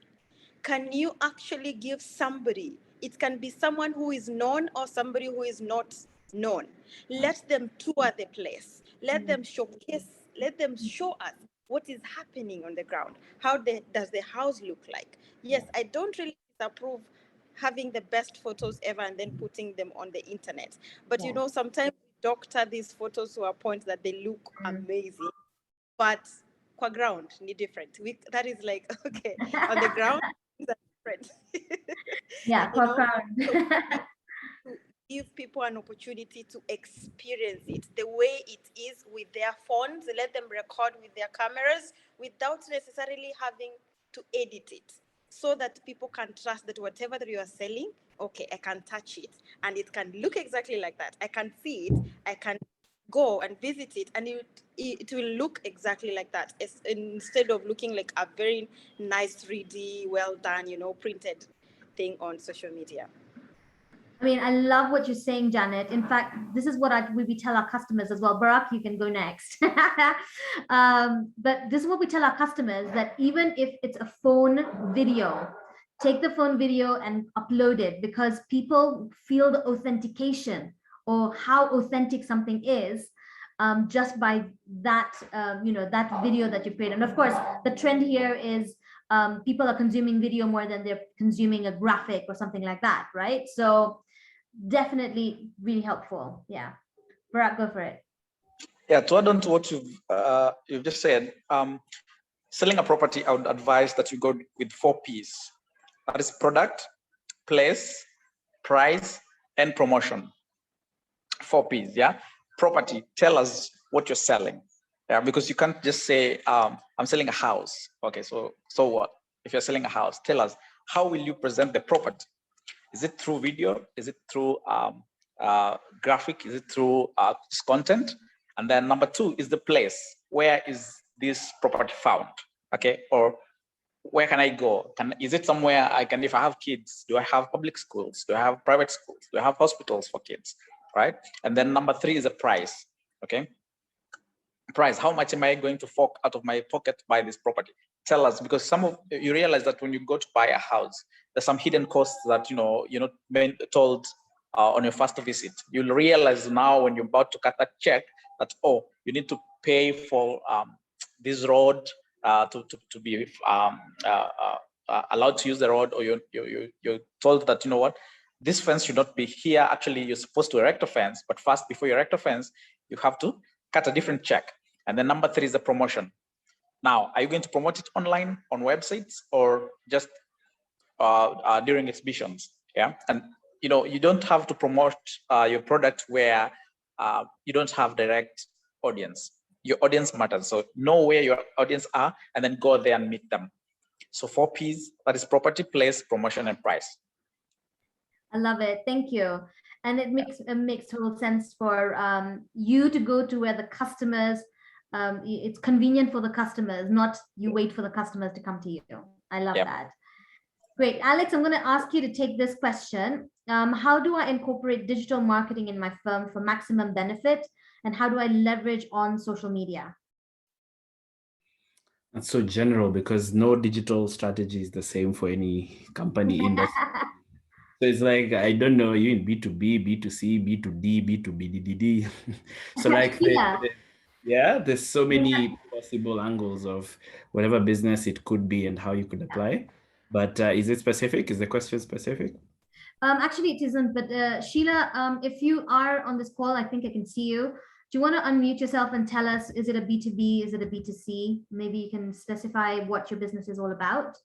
Can you actually give somebody, it can be someone who is known or somebody who is not known. Let them tour the place. Let them showcase, let them show us what is happening on the ground. How does the house look like? Yes, I don't really approve having the best photos ever and then putting them on the internet. But sometimes we doctor these photos to a point that they look amazing, but qua ground need different. That is like, okay, on the ground things are different. Yeah, To give people an opportunity to experience it the way it is with their phones. Let them record with their cameras without necessarily having to edit it, so that people can trust that whatever that you are selling, okay, I can touch it and it can look exactly like that. I can see it. I can go and visit it, and it will look exactly like that, instead of looking like a very nice 3D, well done, printed thing on social media. I mean, I love what you're saying, Janet. In fact, this is what we tell our customers as well. Barack, you can go next. But this is what we tell our customers, that even if it's a phone video, take the phone video and upload it, because people feel the authentication or how authentic something is just by that, that video that you create. And of course, the trend here is people are consuming video more than they're consuming a graphic or something like that, right? So definitely really helpful. Yeah, Barack, go for it. Yeah, to add on to what you've just said, selling a property, I would advise that you go with 4 P's. That is product, place, price, and promotion. 4 P's, yeah? Property, tell us what you're selling. Yeah, because you can't just say, I'm selling a house. Okay, so what? if you're selling a house, tell us, how will you present the property? Is it through video? Is it through graphic? Is it through content? And then number 2 is the place. Where is this property found? Okay, or where can I go? Is it somewhere I can, if I have kids, do I have public schools? Do I have private schools? Do I have hospitals for kids, right? And then number 3 is the price, okay? Price, how much am I going to fork out of my pocket to buy this property? Tell us, because you realize that when you go to buy a house, there's some hidden costs that, you're not being told on your first visit. You'll realize now when you're about to cut that check that, oh, you need to pay for this road to be allowed to use the road, or you're told that, you know what, this fence should not be here. Actually, you're supposed to erect a fence, but first, before you erect a fence, you have to cut a different check. And then number 3 is the promotion. Now, are you going to promote it online on websites or just during exhibitions? Yeah, and you don't have to promote your product where you don't have direct audience. Your audience matters. So know where your audience are and then go there and meet them. So 4 P's, that is property, place, promotion, and price. I love it. Thank you. And it makes total sense for you to go to where the customers, it's convenient for the customers, not you wait for the customers to come to you. I love that. Great. Alex, I'm going to ask you to take this question. How do I incorporate digital marketing in my firm for maximum benefit? And how do I leverage on social media? That's so general, because no digital strategy is the same for any company industry. So it's like, I don't know, you in B2B, B2C, B2D, B2BDDD. So like, there's so many possible angles of whatever business it could be and how you could apply. But is it specific? Is the question specific? Actually, it isn't. But Sheila, if you are on this call, I think I can see you. Do you want to unmute yourself and tell us, is it a B2B? Is it a B2C? Maybe you can specify what your business is all about.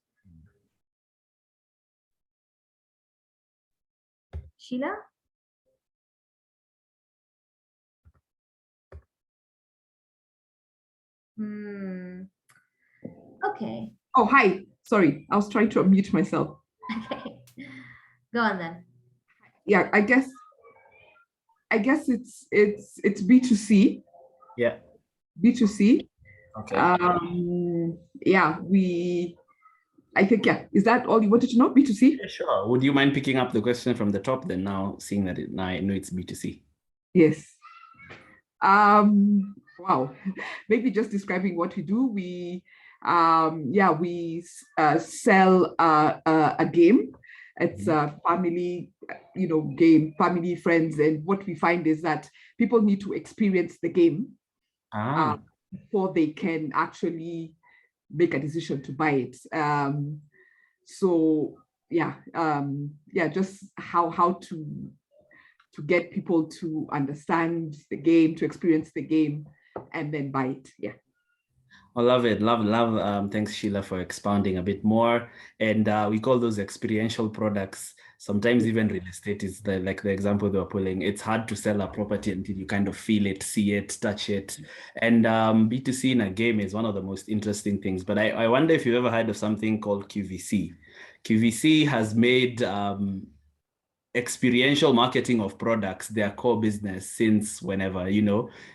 Sheila? Okay. Oh, hi. Sorry, I was trying to unmute myself. Okay. Go on then. Yeah, I guess it's B2C. Yeah. B2C. Okay. Yeah, I think, is that all you wanted to know? B2C? Yeah, sure. Would you mind picking up the question from the top then, now seeing that now I know it's B2C? Yes. Wow. Maybe just describing what we do. We sell a game. It's a family, game, family, friends. And what we find is that people need to experience the game before they can actually make a decision to buy it. Just how to get people to understand the game, to experience the game, and then buy it. Yeah. I love it. Love. Thanks, Sheila, for expounding a bit more. And we call those experiential products. Sometimes even real estate is like the example they were pulling. It's hard to sell a property until you kind of feel it, see it, touch it. And B2C in a game is one of the most interesting things. But I wonder if you've ever heard of something called QVC. QVC has made experiential marketing of products their core business since whenever.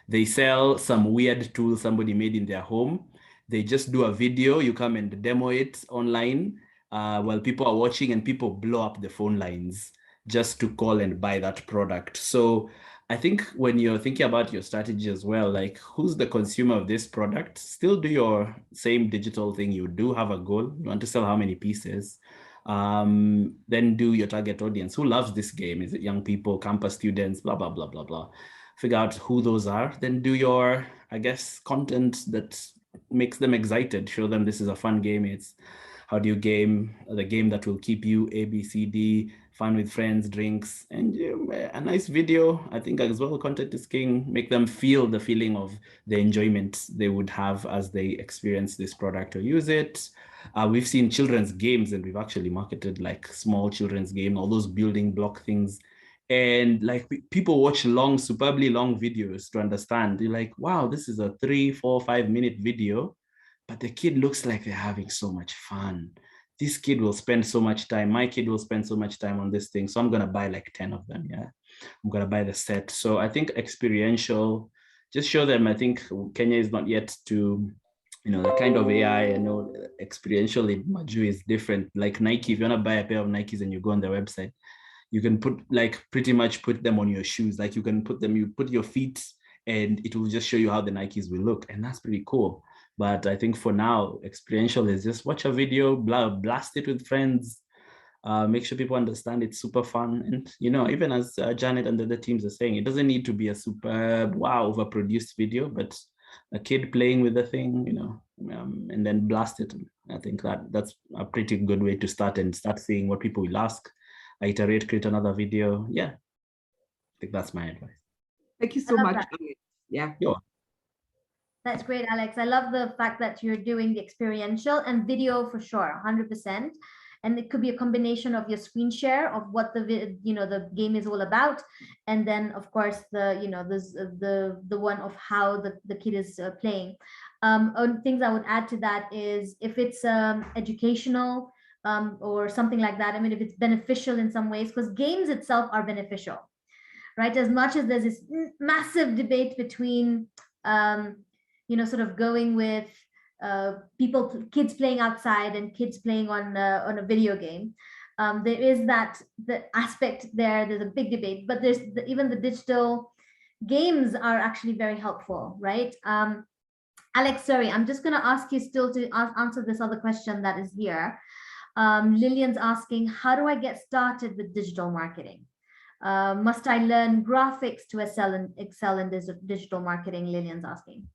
They sell some weird tool somebody made in their home. They just do a video, you come and demo it online while people are watching, and people blow up the phone lines just to call and buy that product. So I think when you're thinking about your strategy as well, like, who's the consumer of this product? Still do your same digital thing. You do have a goal. You want to sell how many pieces? Then do your target audience. Who loves this game? Is it young people, campus students, blah, blah, blah, blah, blah. Figure out who those are. Then do your, content that makes them excited. Show them this is a fun game. It's how do you game the game that will keep you A, B, C, D, fun with friends, drinks, and a nice video. I think as well, content is king. Make them feel the feeling of the enjoyment they would have as they experience this product or use it. We've seen children's games, and we've actually marketed like small children's game, all those building block things. And like people watch superbly long videos to understand. They're like, wow, this is a 3, 4, 5 minute video, but the kid looks like they're having so much fun. this kid will spend so much time, my kid will spend so much time on this thing, so I'm going to buy like 10 of them. Yeah, I'm going to buy the set. So I think experiential, just show them. I think Kenya is not yet to, the kind of AI, experientially Maju is different. Like Nike, if you want to buy a pair of Nikes and you go on their website, you can pretty much put them on your shoes. Like you put your feet and it will just show you how the Nikes will look. And that's pretty cool. But I think for now, experiential is just watch a video, blast it with friends, make sure people understand it's super fun. And, even as Janet and the other teams are saying, it doesn't need to be a super, wow, overproduced video, but a kid playing with the thing, and then blast it. I think that's a pretty good way to start and start seeing what people will ask. I iterate, create another video. Yeah, I think that's my advice. Thank you so much. That. Yeah. Sure. That's great, Alex. I love the fact that you're doing the experiential and video for sure, 100%. And it could be a combination of your screen share of what the game is all about, and then of course the one of how the kid is playing. Things I would add to that is if it's educational or something like that. I mean, if it's beneficial in some ways, because games itself are beneficial, right? As much as there's this massive debate between sort of going with kids playing outside and kids playing on a video game. There is the aspect there. There's a big debate, but there's even the digital games are actually very helpful, right? Alex, sorry, I'm just going to ask you still to answer this other question that is here. Lillian's asking, how do I get started with digital marketing? Must I learn graphics to excel in digital marketing? Lillian's asking.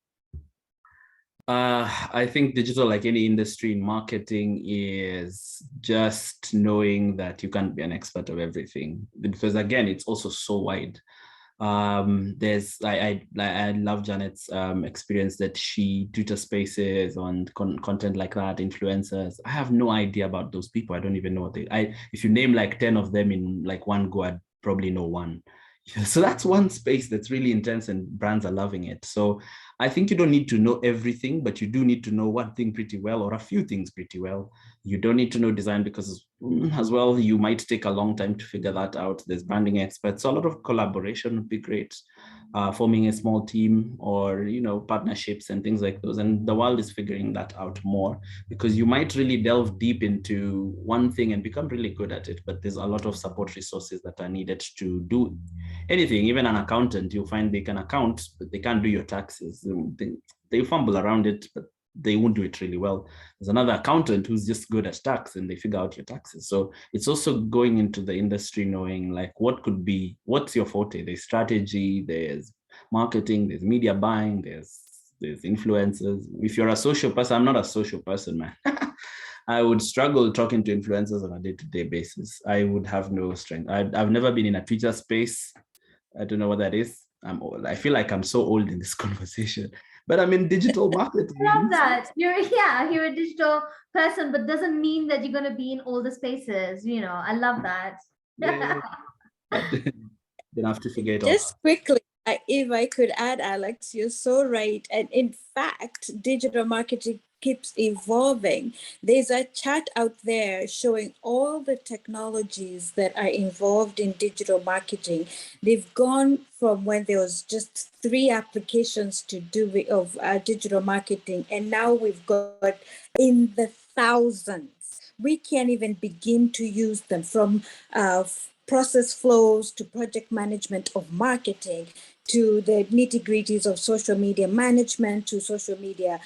I think digital, like any industry in marketing, is just knowing that you can't be an expert of everything, because again, it's also so wide. I love Janet's experience that she Twitter spaces on content like that, influencers. I have no idea about those people. I don't even know what if you name like 10 of them in like one go, I'd probably know one. So that's one space that's really intense and brands are loving it. So I think you don't need to know everything, but you do need to know one thing pretty well, or a few things pretty well. You don't need to know design, because as well, you might take a long time to figure that out. There's branding experts. So a lot of collaboration would be great. Forming a small team or, partnerships and things like those. And the world is figuring that out more, because you might really delve deep into one thing and become really good at it. But there's a lot of support resources that are needed to do anything. Even an accountant, you'll find they can account, but they can't do your taxes. They fumble around it, but they won't do it really well. There's another accountant who's just good at tax and they figure out your taxes. So it's also going into the industry knowing like what's your forte. There's strategy, there's marketing, there's media buying, there's influencers. If you're a social person, I'm not a social person, man. I would struggle talking to influencers on a day-to-day basis. I would have no strength. I've never been in a Twitter space. I don't know what that is. I'm old. I feel like I'm so old in this conversation. But I'm in digital marketing. I love that. You're a digital person, but doesn't mean that you're going to be in all the spaces. I love that. Yeah. Then I have to figure it out. Just quickly, if I could add, Alex, you're so right. And in fact, digital marketing keeps evolving. There's a chart out there showing all the technologies that are involved in digital marketing. They've gone from when there was just 3 applications to do of digital marketing, and now we've got in the thousands. We can't even begin to use them, from process flows to project management of marketing, to the nitty-gritties of social media management, to social media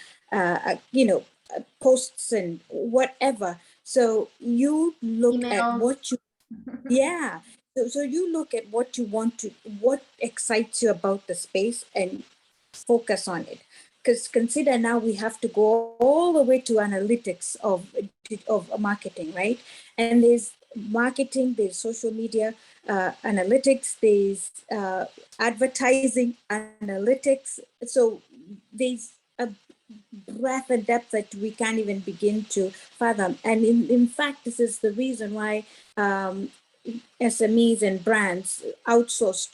posts and whatever. So you look Emails. at what you, So you look at what you want to, what excites you about the space, and focus on it. Because consider now we have to go all the way to analytics of marketing, right? And there's marketing, there's social media analytics, there's advertising analytics. So there's a breadth and depth that we can't even begin to fathom. And in fact, this is the reason why SMEs and brands outsource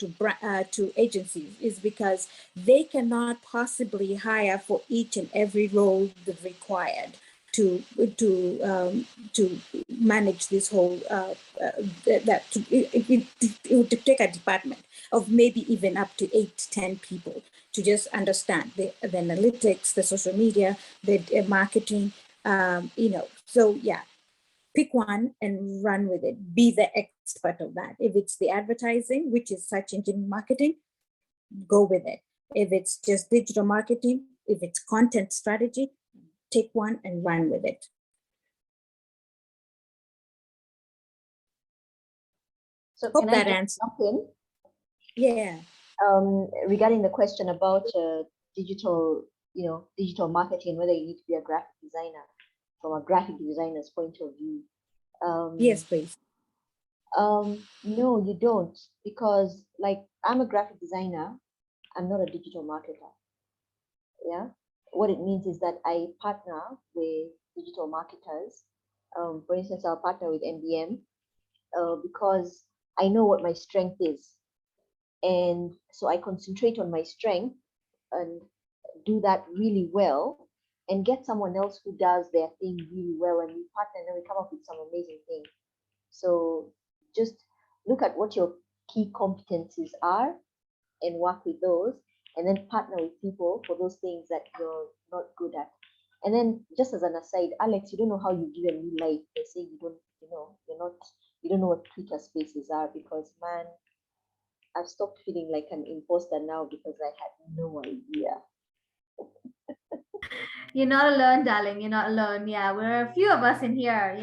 to agencies, is because they cannot possibly hire for each and every role that's required. to manage this whole it would take a department of maybe even up to 8 to 10 people to just understand the analytics, the social media, the marketing, so yeah, pick one and run with it. Be the expert of that. If it's the advertising, which is search engine marketing, go with it. If it's just digital marketing, if it's content strategy, take one and run with it. So Hope can that I answers. jump in? Yeah. Regarding the question about digital marketing, whether you need to be a graphic designer from a graphic designer's point of view. Yes, please. No, you don't, because like I'm a graphic designer, I'm not a digital marketer. Yeah, what it means is that I partner with digital marketers. For instance, I'll partner with MBM because I know what my strength is. And so I concentrate on my strength and do that really well and get someone else who does their thing really well, and we partner and we come up with some amazing things. So just look at what your key competencies are and work with those, and then partner with people for those things that you're not good at. And then just as an aside, Alex, you don't know how you've given me life by saying you don't know what Twitter spaces are, because man, I've stopped feeling like an imposter now because I had no idea. You're not alone, darling. You're not alone. Yeah, we're a few of us in here,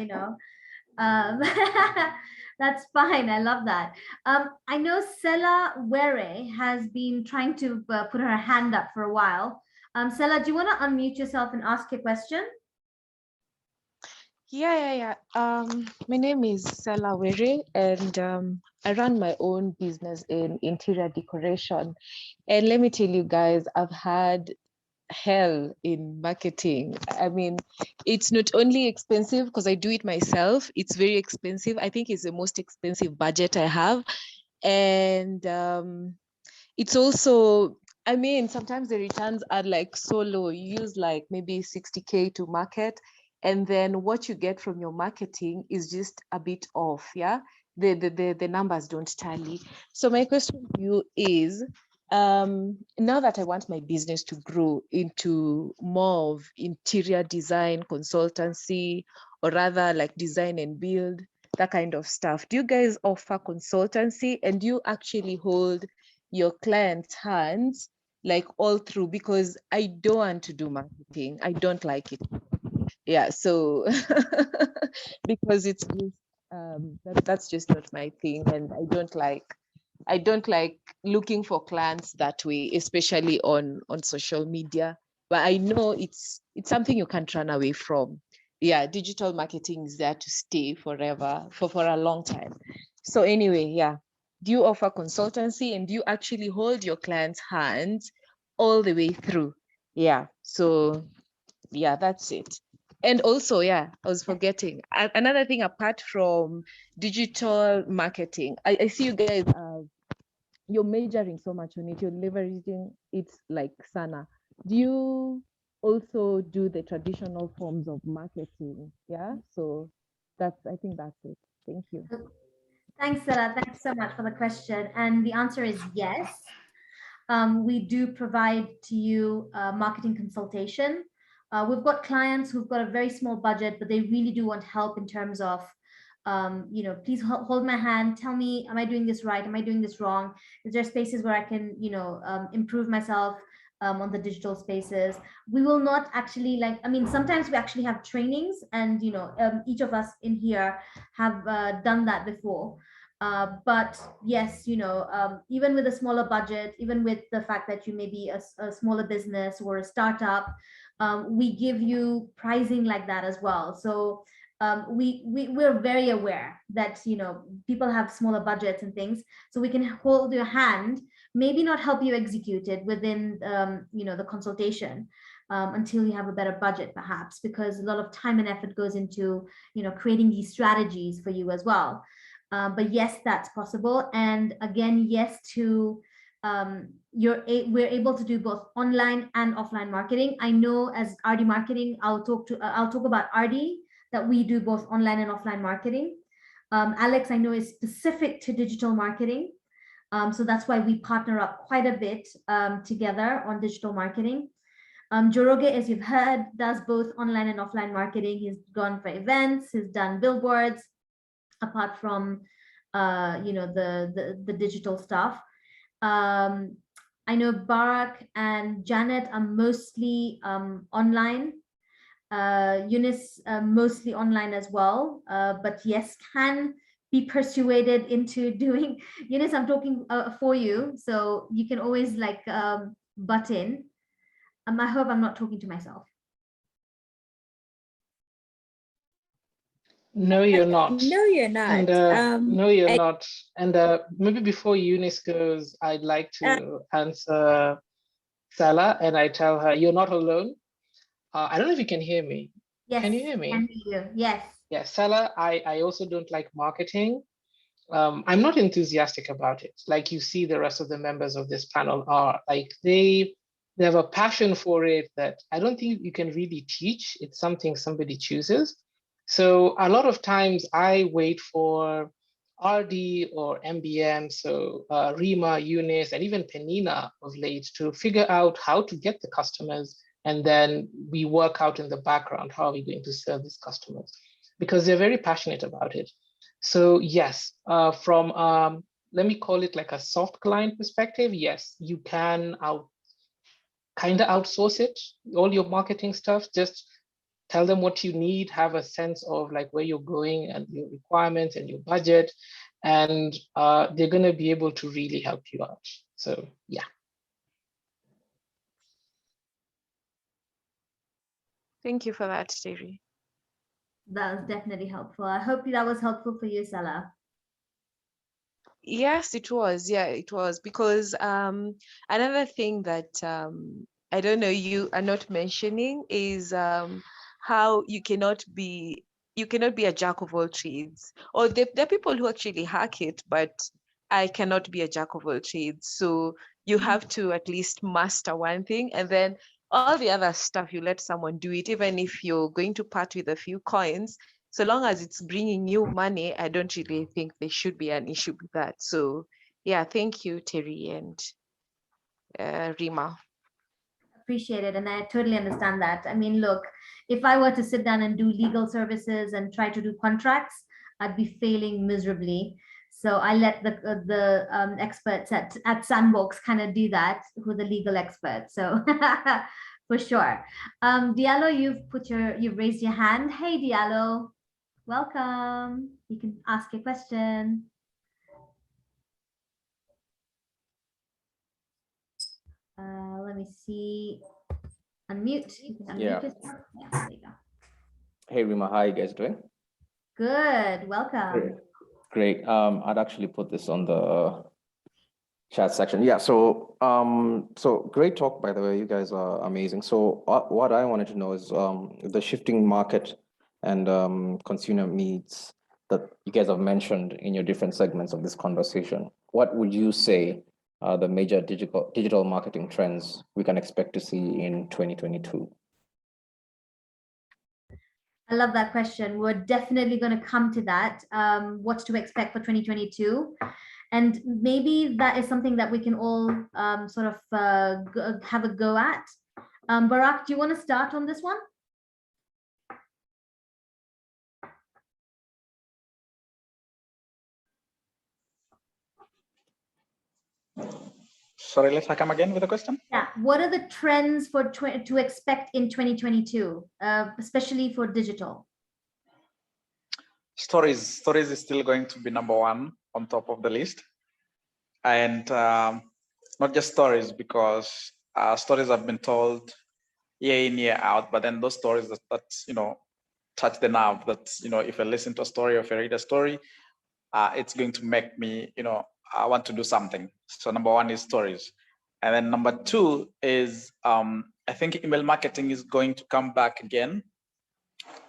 That's fine. I love that. I know Sela Were has been trying to put her hand up for a while. Sela, do you want to unmute yourself and ask your question? Yeah. My name is Sela Were, and I run my own business in interior decoration. And let me tell you guys, I've had hell in marketing. I mean, it's not only expensive because I do it myself, it's very expensive. I think it's the most expensive budget I have. And it's also, I mean, sometimes the returns are like so low. You use like maybe 60K to market, and then what you get from your marketing is just a bit off. Yeah, the numbers don't tally. So my question to you is, now that I want my business to grow into more of interior design consultancy, or rather like design and build, that kind of stuff, do you guys offer consultancy, and do you actually hold your clients' hands like all through? Because I don't want to do marketing. I don't like it. Yeah, so because it's just that's just not my thing, and I don't like looking for clients that way, especially on social media. But I know it's something you can't run away from. Yeah, digital marketing is there to stay forever, for a long time. So anyway, yeah. Do you offer consultancy, and do you actually hold your clients' hands all the way through? Yeah, so yeah, that's it. And also, yeah, I was forgetting another thing apart from digital marketing. I see you guys, you're majoring so much on it, you're leveraging it like Sana. Do you also do the traditional forms of marketing? Yeah, so I think that's it. Thank you. Thanks, Sela. Thanks so much for the question. And the answer is yes. We do provide to you marketing consultation. We've got clients who've got a very small budget, but they really do want help in terms of, please hold my hand, tell me, am I doing this right? Am I doing this wrong? Is there spaces where I can, improve myself on the digital spaces? We will not actually sometimes we actually have trainings, and, each of us in here have done that before. But yes, even with a smaller budget, even with the fact that you may be a smaller business or a startup, we give you pricing like that as well. So we're very aware that people have smaller budgets and things, so we can hold your hand, maybe not help you execute it within the consultation until you have a better budget, perhaps, because a lot of time and effort goes into creating these strategies for you as well. But yes, that's possible. And again, yes to we're able to do both online and offline marketing. I know as Ardy marketing, I'll talk about Ardy, that we do both online and offline marketing. Alex, I know, is specific to digital marketing. So that's why we partner up quite a bit together on digital marketing. Joroge, as you've heard, does both online and offline marketing. He's gone for events, he's done billboards, apart from the digital stuff. I know Barak and Janet are mostly online. Eunice mostly online as well, but yes, can be persuaded into doing. Eunice, I'm talking for you, so you can always like butt in. I hope I'm not talking to myself. No, you're not. No, you're not. And no, you're not. And maybe before Eunice goes, I'd like to answer Salah, and I tell her, you're not alone. I don't know if you can hear me. Yes, can you hear me? Can hear you. Yes. Yes, Salah, I also don't like marketing. I'm not enthusiastic about it. Like you see the rest of the members of this panel are, like they have a passion for it that I don't think you can really teach. It's something somebody chooses. So a lot of times I wait for Ardy or MBM, so Rima, Eunice, and even Penina of late to figure out how to get the customers. And then we work out in the background, how are we going to serve these customers? Because they're very passionate about it. So yes, from, let me call it like a soft client perspective, yes, you can kind of outsource it, all your marketing stuff, just tell them what you need, have a sense of like where you're going and your requirements and your budget, and they're gonna be able to really help you out. So yeah. Thank you for that, Terry. That was definitely helpful. I hope that was helpful for you, Salah. Yes, it was. Yeah, it was, because another thing that I don't know you are not mentioning is how you cannot be a jack of all trades. Or there are people who actually hack it, but I cannot be a jack of all trades. So you have to at least master one thing, and then all the other stuff you let someone do it, even if you're going to part with a few coins. So long as it's bringing you money, I don't really think there should be an issue with that. So yeah, thank you, Terry and Rima. Appreciate it, and I totally understand that. I mean, look, if I were to sit down and do legal services and try to do contracts, I'd be failing miserably. So I let the experts at Sandbox kind of do that, who are the legal experts. So for sure. Diallo, you've raised your hand. Hey, Diallo, welcome. You can ask a question. Let me see. Unmute. You can unmute Yeah. yourself. Yeah, there you go. Hey Rima, how are you guys doing? Good. Welcome. Great. I'd actually put this on the chat section. Yeah. So so great talk, by the way. You guys are amazing. So what I wanted to know is the shifting market and consumer needs that you guys have mentioned in your different segments of this conversation. What would you say are the major digital marketing trends we can expect to see in 2022? I love that question. We're definitely going to come to that. What to expect for 2022. And maybe that is something that we can all sort of have a go at. Barak, do you want to start on this one? Sorry, let's come again with the question. Yeah, what are the trends for to expect in 2022, especially for digital? Stories is still going to be number one on top of the list, and not just stories, because stories have been told year in, year out, but then those stories that you know touch the nerve, that you know, if I listen to a story or if I read a story, it's going to make me, you know, I want to do something. So number one is stories. And then number two is I think email marketing is going to come back again,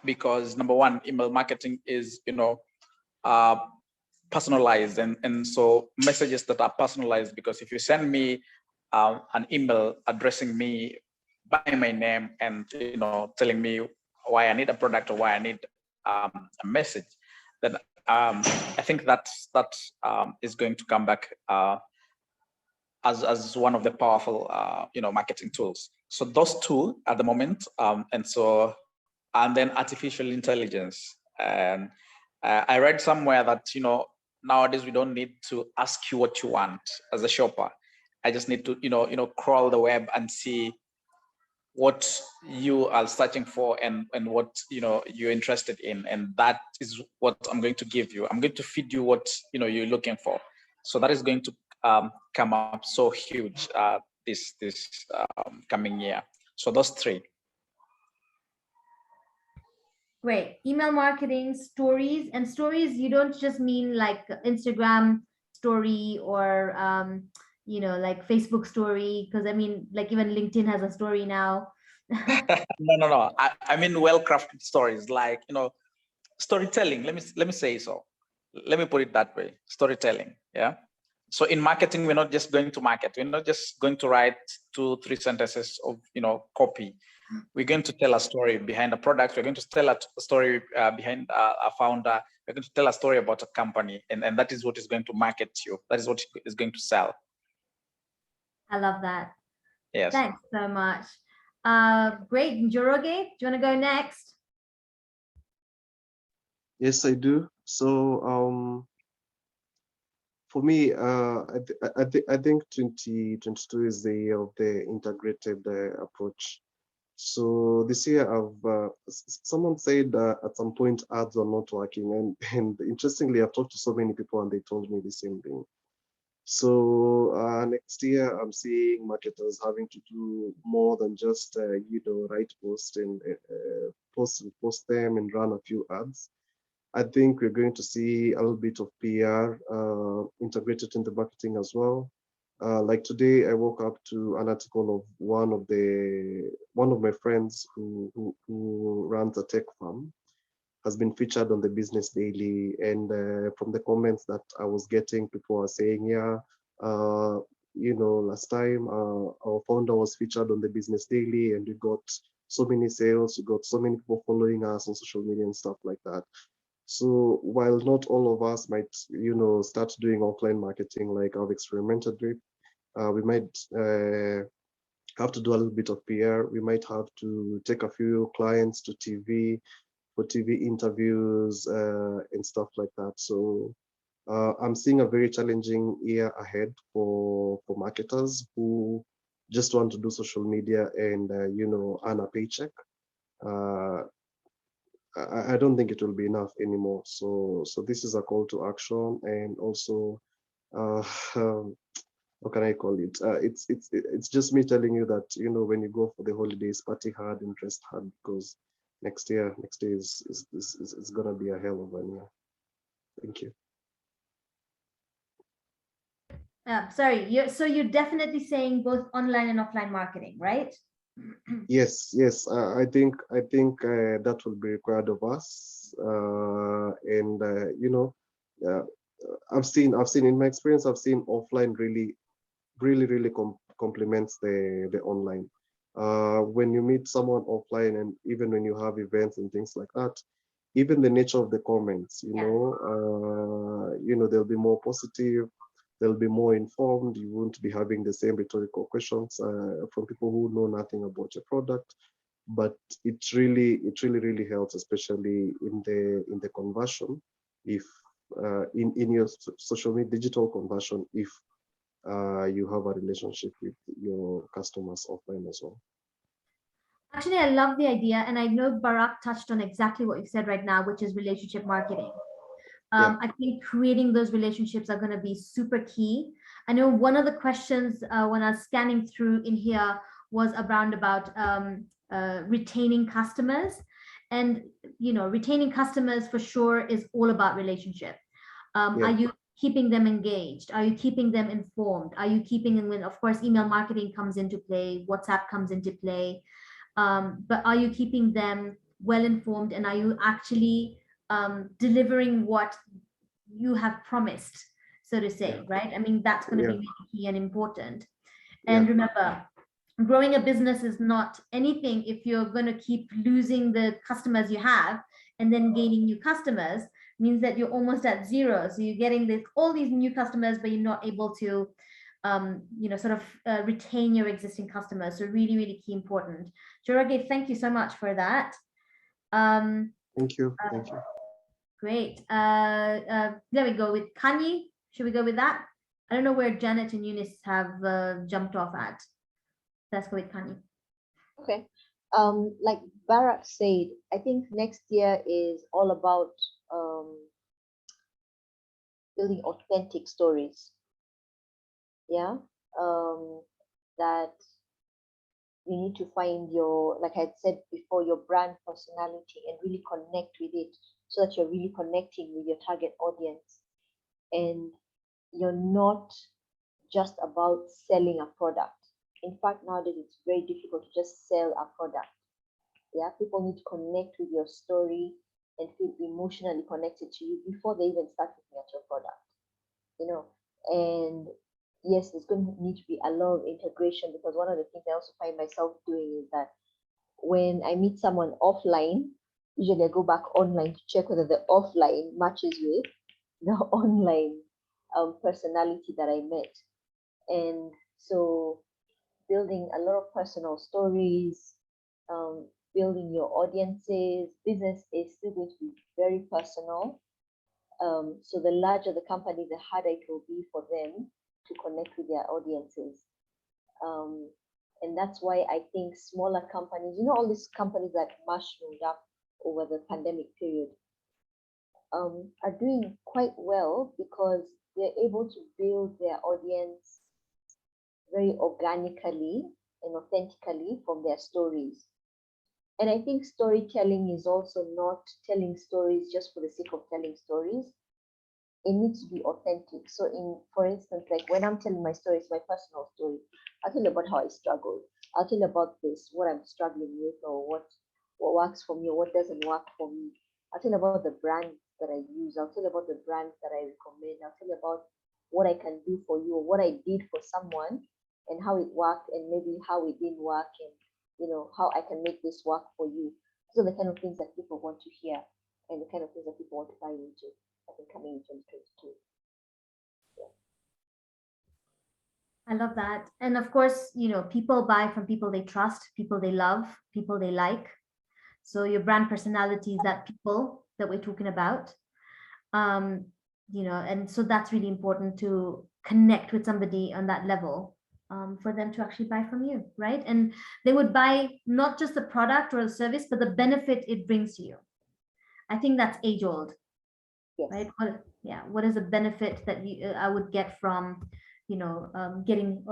because number one, email marketing is, you know, personalized, and so messages that are personalized, because if you send me an email addressing me by my name and telling me why I need a product or why I need a message, then I think that is going to come back as one of the powerful marketing tools. So those two at the moment, and then artificial intelligence. And I read somewhere that nowadays we don't need to ask you what you want as a shopper. I just need to crawl the web and see what you are searching for and what you're interested in, and that is what I'm going to give you. I'm going to feed you what you're looking for. So that is going to come up so huge this coming year. So those three. Great. Email marketing, stories, and stories, you don't just mean like Instagram story or like Facebook story, because I mean, like even LinkedIn has a story now. No. I mean well-crafted stories, like storytelling. Let me say so. Let me put it that way. Storytelling. Yeah. So in marketing, we're not just going to market. We're not just going to write 2-3 sentences of copy. We're going to tell a story behind a product. We're going to tell a story behind a founder. We're going to tell a story about a company, and that is what is going to market you. That is what is going to sell. I love that. Yes. Thanks so much. Great. Njoroge, do you want to go next? Yes, I do. So for me, I think 2022 is the year of the integrated approach. So this year, someone said at some point ads are not working, and interestingly, I've talked to so many people and they told me the same thing. So next year, I'm seeing marketers having to do more than just write posts and post them and run a few ads. I think we're going to see a little bit of PR integrated into marketing as well. Like today, I woke up to an article of one of my friends who runs a tech firm, has been featured on the Business Daily, and from the comments that I was getting, people are saying, yeah, last time our founder was featured on the Business Daily, and we got so many sales, we got so many people following us on social media and stuff like that. So while not all of us might, start doing offline marketing like I've experimented with, we might have to do a little bit of PR. We might have to take a few clients to TV for TV interviews and stuff like that. So I'm seeing a very challenging year ahead for marketers who just want to do social media and earn a paycheck. I don't think it will be enough anymore. So this is a call to action, and also what can I call it? It's just me telling you that when you go for the holidays, party hard and rest hard, because next year is gonna be a hell of a year. Thank you. Sorry, so you're definitely saying both online and offline marketing, right? Yes. I think that will be required of us, and I've seen in my experience, I've seen offline really complements the online. When you meet someone offline, and even when you have events and things like that, even the nature of the comments, they'll be more positive, they'll be more informed. You won't be having the same rhetorical questions from people who know nothing about your product. But it really helps, especially in the conversion, if in your social media digital conversion, if you have a relationship with your customers offline as well. Actually, I love the idea, and I know Barak touched on exactly what you said right now, which is relationship marketing. I think creating those relationships are going to be super key. I know one of the questions when I was scanning through in here was around about retaining customers, and retaining customers for sure is all about relationship. Are you keeping them engaged? Are you keeping them informed? Are you keeping them when, of course, email marketing comes into play, WhatsApp comes into play, but are you keeping them well informed, and are you actually delivering what you have promised, so to say, right? I mean, that's going to be really key and important. And Yeah. remember, growing a business is not anything if you're going to keep losing the customers you have and then gaining new customers. Means that you're almost at zero. So you're getting all these new customers, but you're not able to, sort of retain your existing customers. So really, really key important. Jorge, thank you so much for that. Thank you. Thank you. Great. There we go with Kanye. Should we go with that? I don't know where Janet and Eunice have jumped off at. Let's go with Kanye. Okay. Like Barak said, I think next year is all about building authentic stories. Yeah. That you need to find your, like I had said before, your brand personality and really connect with it so that you're really connecting with your target audience. And you're not just about selling a product. In fact, nowadays it's very difficult to just sell a product. Yeah, people need to connect with your story and feel emotionally connected to you before they even start looking at your product. And yes, there's going to need to be a lot of integration, because one of the things I also find myself doing is that when I meet someone offline, usually I go back online to check whether the offline matches with the online personality that I met. And so building a lot of personal stories, building your audiences. Business is still going to be very personal. So the larger the company, the harder it will be for them to connect with their audiences. And that's why I think smaller companies, all these companies that mushroomed up over the pandemic period, are doing quite well because they're able to build their audience very organically and authentically from their stories. And I think storytelling is also not telling stories just for the sake of telling stories. It needs to be authentic. So for instance, like when I'm telling my story, it's my personal story. I'll tell you about how I struggled. I'll tell you about this, what I'm struggling with, or what works for me or what doesn't work for me. I'll tell you about the brand that I use. I'll tell you about the brand that I recommend. I'll tell you about what I can do for you or what I did for someone and how it worked and maybe how it didn't work and how I can make this work for you. Those are the kind of things that people want to hear and the kind of things that people want to buy into, I think, coming in 2022. I love that. And of course, people buy from people they trust, people they love, people they like. So your brand personality is that people that we're talking about. And so that's really important to connect with somebody on that level. For them to actually buy from you, right? And they would buy not just the product or the service, but the benefit it brings to you. I think that's age old, yes. Right? What is the benefit that I would get from, getting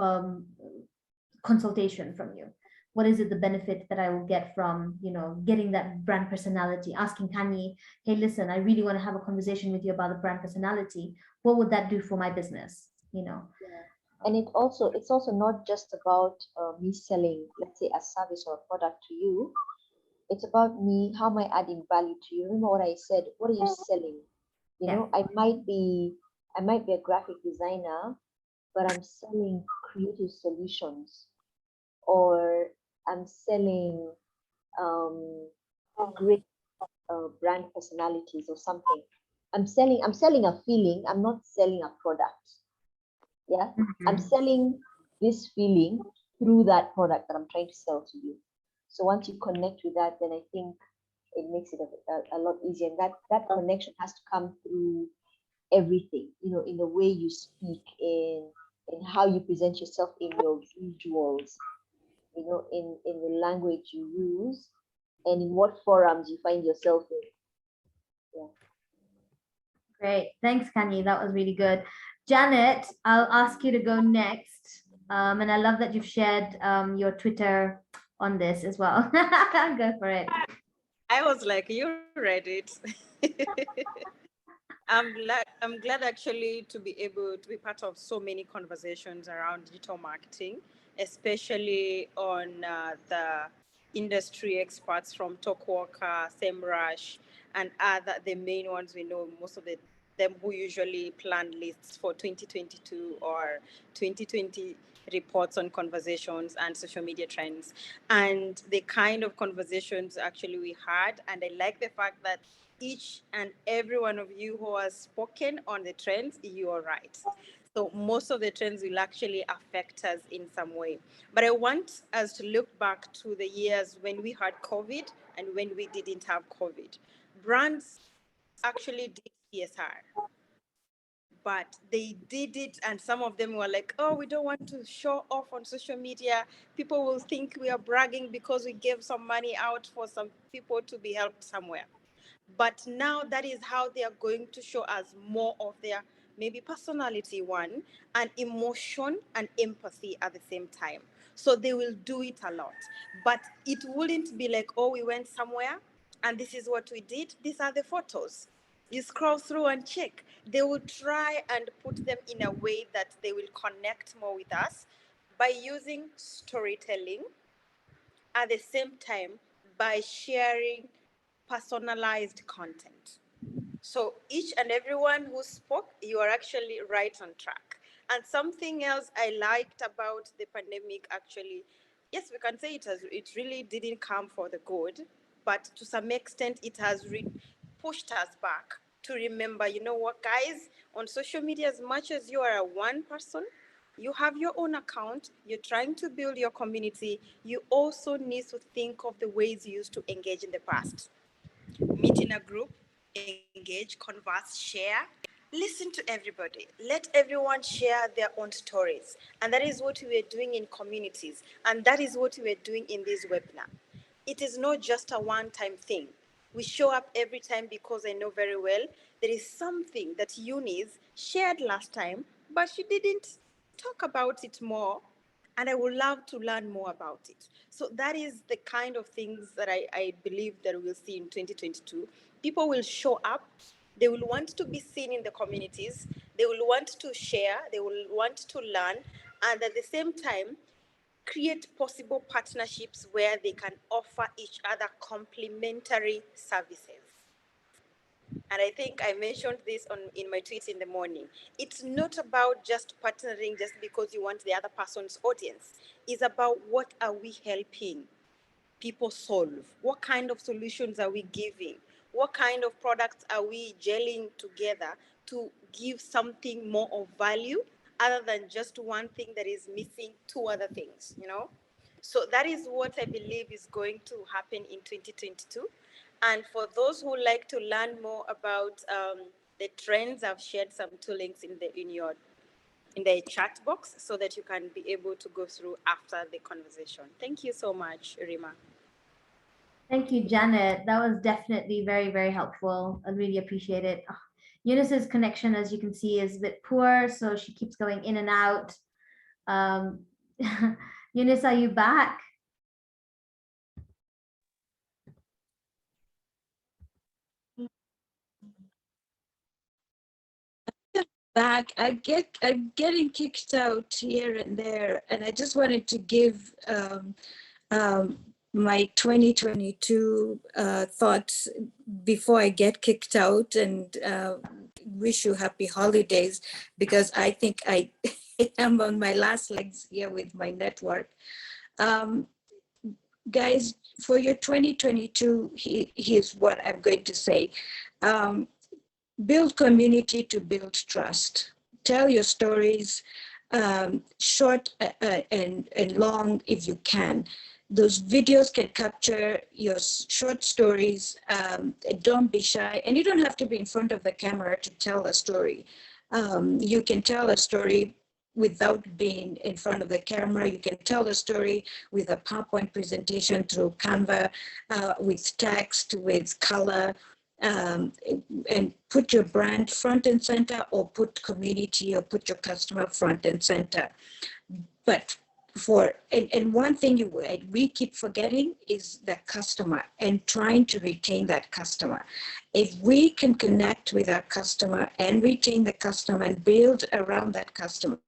consultation from you? What is it the benefit that I will get from, getting that brand personality? Asking Kanye, hey, listen, I really want to have a conversation with you about the brand personality. What would that do for my business? Yeah. And it's also not just about me selling, let's say, a service or a product to you. It's about me, how am I adding value to you? Remember what I said, what are you selling? I might be a graphic designer, but I'm selling creative solutions, or I'm selling great brand personalities or something. I'm selling a feeling, I'm not selling a product. Yeah, I'm selling this feeling through that product that I'm trying to sell to you. So once you connect with that, then I think it makes it a lot easier. And that connection has to come through everything, in the way you speak, in how you present yourself, in your visuals, in the language you use, and in what forums you find yourself in. Yeah. Great. Thanks, Kanye. That was really good. Janet, I'll ask you to go next. And I love that you've shared your Twitter on this as well. Go for it. I was like, you read it. I'm glad actually to be able to be part of so many conversations around digital marketing, especially on the industry experts from Talkwalker, SEMrush, and the main ones we know, most of them who usually plan lists for 2022 or 2020 reports on conversations and social media trends, and the kind of conversations actually we had. And I like the fact that each and every one of you who has spoken on the trends, you are right. So most of the trends will actually affect us in some way. But I want us to look back to the years when we had COVID and when we didn't have COVID. Brands actually did CSR, but they did it, and some of them were like, oh, we don't want to show off on social media. People will think we are bragging because we gave some money out for some people to be helped somewhere. But now that is how they are going to show us more of their maybe personality, one, and emotion and empathy at the same time. So they will do it a lot, but it wouldn't be like, oh, we went somewhere and this is what we did, these are the photos, you scroll through and check. They will try and put them in a way that they will connect more with us by using storytelling, at the same time by sharing personalized content. So each and everyone who spoke, you are actually right on track. And something else I liked about the pandemic, actually, yes, we can say it really didn't come for the good, but to some extent it has pushed us back to remember, you know what, guys, on social media, as much as you are a one person, you have your own account, you're trying to build your community, you also need to think of the ways you used to engage in the past. Meet in a group, engage, converse, share, listen to everybody. Let everyone share their own stories. And that is what we are doing in communities. And that is what we are doing in this webinar. It is not just a one-time thing. We show up every time because I know very well there is something that Eunice shared last time, but she didn't talk about it more, and I would love to learn more about it. So that is the kind of things that I believe that we'll see in 2022. People will show up, they will want to be seen in the communities, they will want to share, they will want to learn, and at the same time, create possible partnerships where they can offer each other complementary services. And I think I mentioned this in my tweet in the morning. It's not about just partnering just because you want the other person's audience. It's about what are we helping people solve? What kind of solutions are we giving? What kind of products are we gelling together to give something more of value other than just one thing that is missing two other things, you know? So that is what I believe is going to happen in 2022. And for those who like to learn more about the trends, I've shared some two links in the chat box so that you can be able to go through after the conversation. Thank you so much, Rima. Thank you, Janet. That was definitely very, very helpful. I really appreciate it. Oh, Eunice's connection, as you can see, is a bit poor, so she keeps going in and out. Eunice, are you back? Back, I'm getting kicked out here and there, and I just wanted to give my 2022 thoughts before I get kicked out, and wish you happy holidays, because I think I am on my last legs here with my network. Guys, for your 2022, here's what I'm going to say. Build community to build trust. Tell your stories, short and long if you can. Those videos can capture your short stories. Don't be shy. And you don't have to be in front of the camera to tell a story. You can tell a story without being in front of the camera. You can tell a story with a PowerPoint presentation through Canva, with text, with color. And put your brand front and center, or put community, or put your customer front and center. But and one thing we keep forgetting is the customer, and trying to retain that customer. If we can connect with our customer and retain the customer and build around that customer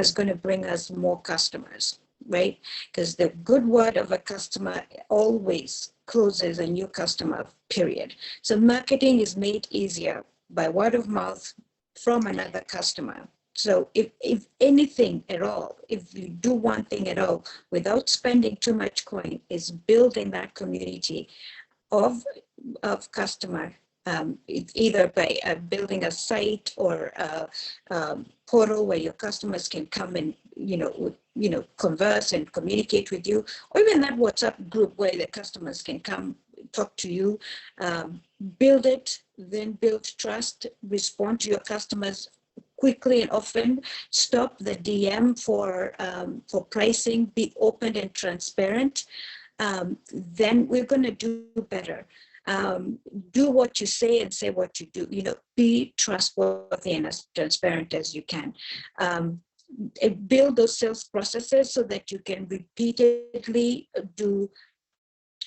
is going to bring us more customers, right? Because the good word of a customer always closes a new customer, period. So marketing is made easier by word of mouth from another customer. So if anything at all, if you do one thing at all without spending too much coin, is building that community of customer. It's either by building a site or a portal where your customers can come and converse and communicate with you, or even that WhatsApp group where the customers can come talk to you. Build it, then build trust, respond to your customers quickly and often, stop the DM for pricing, be open and transparent. Then we're going to do better. Do what you say and say what you do. Be trustworthy and as transparent as you can. Build those sales processes so that you can repeatedly do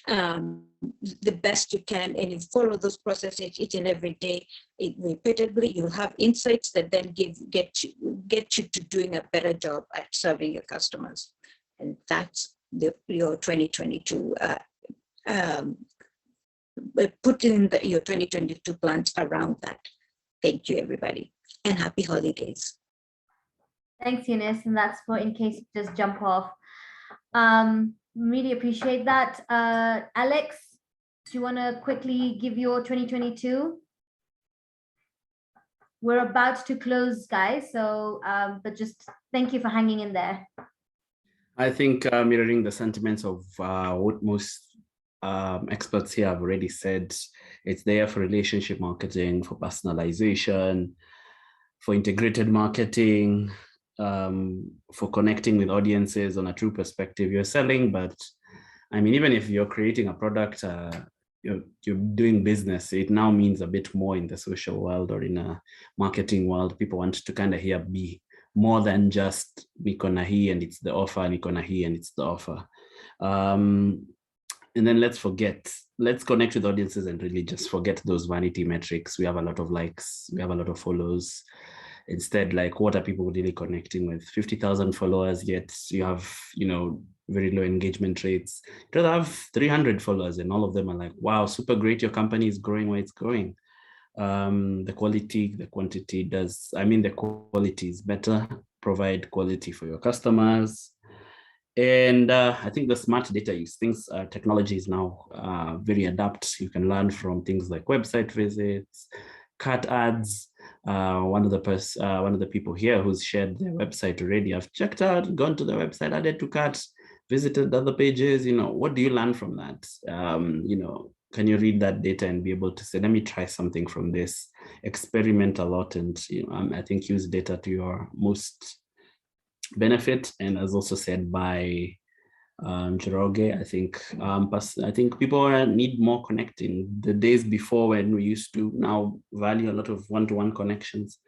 the best you can, and you follow those processes each and every day. Repeatedly, you'll have insights that then get you to doing a better job at serving your customers. And that's your 2022. Put in your 2022 plans around that. Thank you, everybody, and happy holidays. Thanks, Eunice, and that's for in case you just jump off. Really appreciate that. Alex, do you want to quickly give your 2022? We're about to close, guys, so but just thank you for hanging in there. I think mirroring the sentiments of what most experts here have already said, it's there for relationship marketing, for personalization, for integrated marketing, for connecting with audiences on a true perspective. You're selling, but I mean, even if you're creating a product, you're doing business, it now means a bit more in the social world or in a marketing world. People want to kind of hear be more than just niko na hii and it's the offer, niko na hii and it's the offer. And then let's connect with audiences and really just forget those vanity metrics. We have a lot of likes, we have a lot of follows. Instead, like, what are people really connecting with? 50,000 followers, yet you have, very low engagement rates. You have 300 followers and all of them are like, wow, super great. Your company is growing where it's growing. The quality, the quantity does, the quality is better. Provide quality for your customers. And I think the smart data use things, technology is now very adept. You can learn from things like website visits, cart ads. One of the people here who's shared their website already, I've checked out, gone to the website, added to cart, visited other pages. What do you learn from that? Can you read that data and be able to say, let me try something from this, experiment a lot, and I think use data to your most benefit. And as also said by Njoroge, I think people need more connecting. The days before, when we used to now value a lot of one-to-one connections,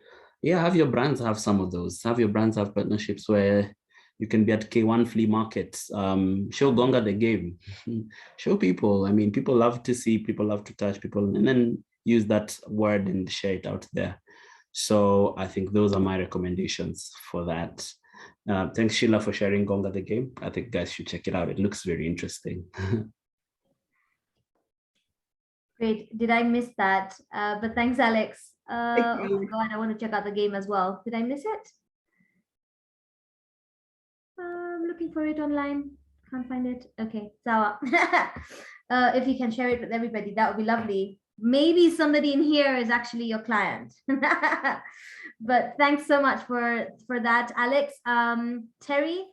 have your brands have some of those. Have your brands have partnerships where you can be at K1 flea markets, show Gonga the game, show people. People love to see, people love to touch people, and then use that word and share it out there. So I think those are my recommendations for that. Thanks, Sheila, for sharing Gonga the game. I think guys should check it out. It looks very interesting. Great. Did I miss that? But thanks, Alex. Oh my God, I want to check out the game as well. Did I miss it? I'm looking for it online. Can't find it. Okay, Sawa. If you can share it with everybody, that would be lovely. Maybe somebody in here is actually your client. But thanks so much for that, Alex. Terry,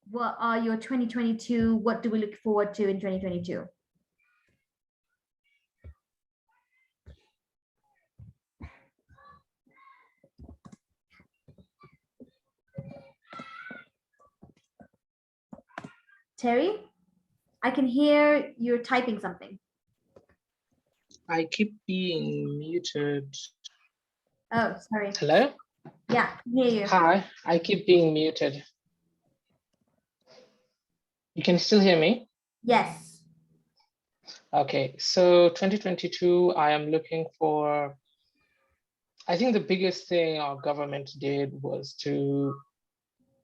what are your 2022? What do we look forward to in 2022? Terry, I can hear you're typing something. I keep being muted. Oh, sorry. Hello? Yeah, I hear you. Hi, I keep being muted. You can still hear me? Yes. Okay, so 2022, I am looking for, I think the biggest thing our government did was to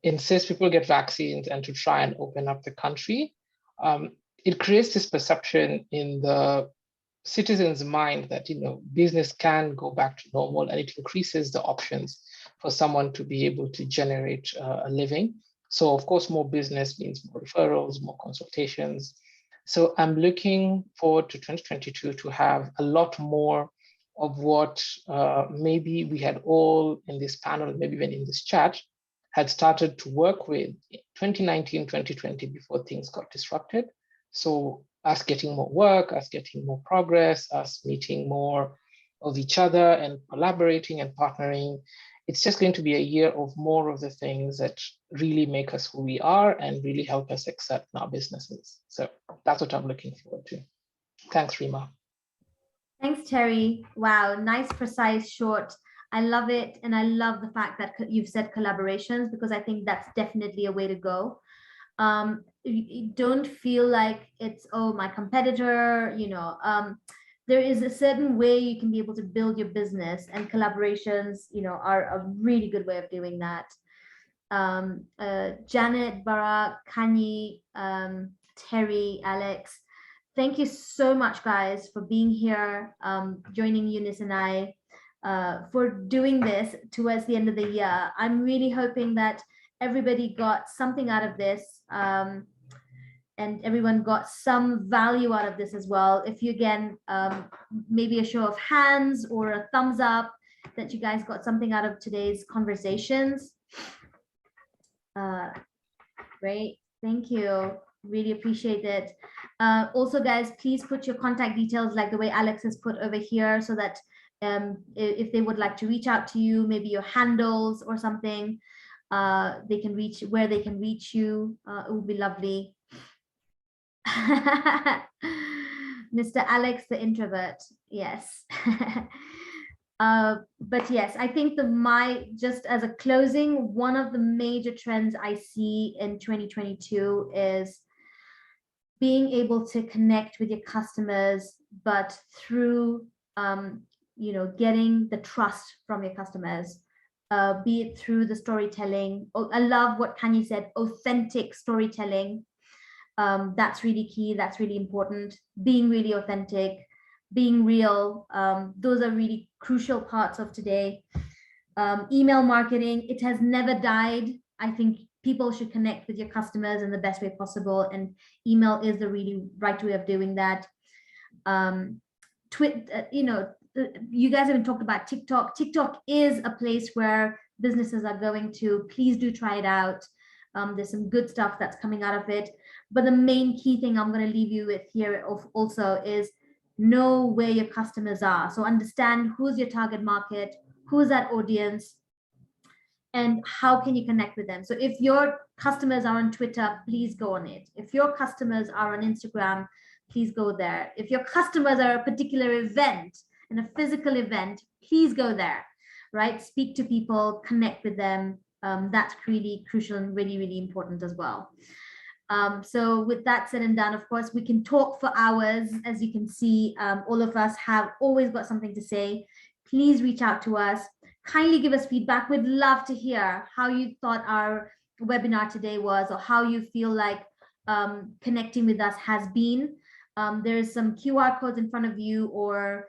insist people get vaccines and to try and open up the country. it creates this perception in the citizens' mind that, you know, business can go back to normal, and it increases the options for someone to be able to generate a living. So of course, more business means more referrals, more consultations. So I'm looking forward to 2022 to have a lot more of what maybe we had all in this panel, maybe even in this chat, had started to work with 2019, 2020 before things got disrupted. So us getting more work, us getting more progress, us meeting more of each other and collaborating and partnering. It's just going to be a year of more of the things that really make us who we are and really help us excel in our businesses. So that's what I'm looking forward to. Thanks, Rima. Thanks, Terry. Wow, nice, precise, short. I love it. And I love the fact that you've said collaborations, because I think that's definitely a way to go. You don't feel like it's, oh, my competitor, you know. There is a certain way you can be able to build your business, and collaborations, you know, are a really good way of doing that. Janet, Barak, Kanye, Terry, Alex, thank you so much, guys, for being here, joining Eunice and I, for doing this towards the end of the year. I'm really hoping that everybody got something out of this, and everyone got some value out of this as well. If you, again, maybe a show of hands or a thumbs up that you guys got something out of today's conversations. Great, thank you. Really appreciate it. Also, guys, please put your contact details like the way Alex has put over here, so that if they would like to reach out to you, maybe your handles or something, they can reach where they can reach you. It would be lovely. Mr. Alex, the introvert. Yes. But yes, I think just as a closing, one of the major trends I see in 2022 is being able to connect with your customers, but through you know, getting the trust from your customers, be it through the storytelling. Oh, I love what Kanye said, authentic storytelling. That's really key. That's really important. Being really authentic, being real. Those are really crucial parts of today. Email marketing, it has never died. I think people should connect with your customers in the best way possible, and email is the really right way of doing that. You know, you guys haven't talked about TikTok. TikTok is a place where businesses are going to. Please do try it out. There's some good stuff that's coming out of it. But the main key thing I'm going to leave you with here also is know where your customers are. So understand who's your target market, who's that audience, and how can you connect with them. So if your customers are on Twitter, please go on it. If your customers are on Instagram, please go there. If your customers are a particular event, and a physical event, please go there, right? Speak to people, connect with them. That's really crucial and really, really important as well. So with that said and done, of course, we can talk for hours. As you can see, all of us have always got something to say. Please reach out to us. Kindly give us feedback. We'd love to hear how you thought our webinar today was, or how you feel like connecting with us has been. There's some QR codes in front of you, or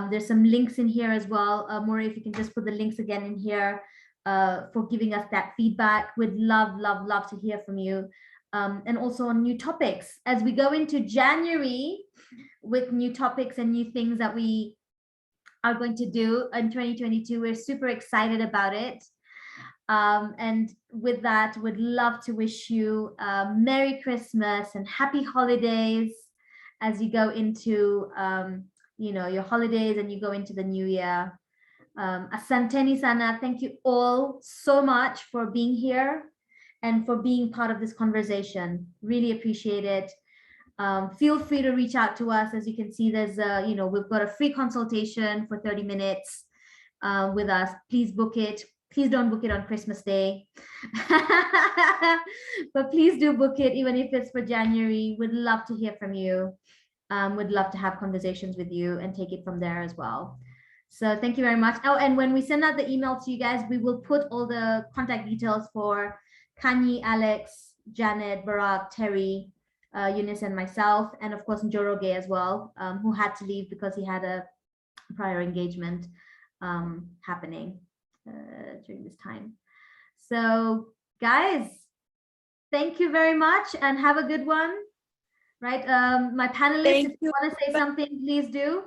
there's some links in here as well. Maureen, if you can just put the links again in here for giving us that feedback. We'd love, love, love to hear from you. And also on new topics. As we go into January with new topics and new things that we are going to do in 2022, we're super excited about it. And with that, would love to wish you Merry Christmas and Happy Holidays as you go into you know, your holidays and you go into the new year. Asanteni sana, thank you all so much for being here and for being part of this conversation. Really appreciate it. Feel free to reach out to us. As you can see, there's you know, we've got a free consultation for 30 minutes with us. Please book it. Please don't book it on Christmas Day. But please do book it, even if it's for January. We'd love to hear from you. Would love to have conversations with you and take it from there as well. So thank you very much. Oh, and when we send out the email to you guys, we will put all the contact details for Kanye, Alex, Janet, Barak, Terry, Eunice and myself, and of course Njoroge as well, who had to leave because he had a prior engagement happening during this time. So guys, thank you very much and have a good one. Right, my panelists, if you want to say something, please do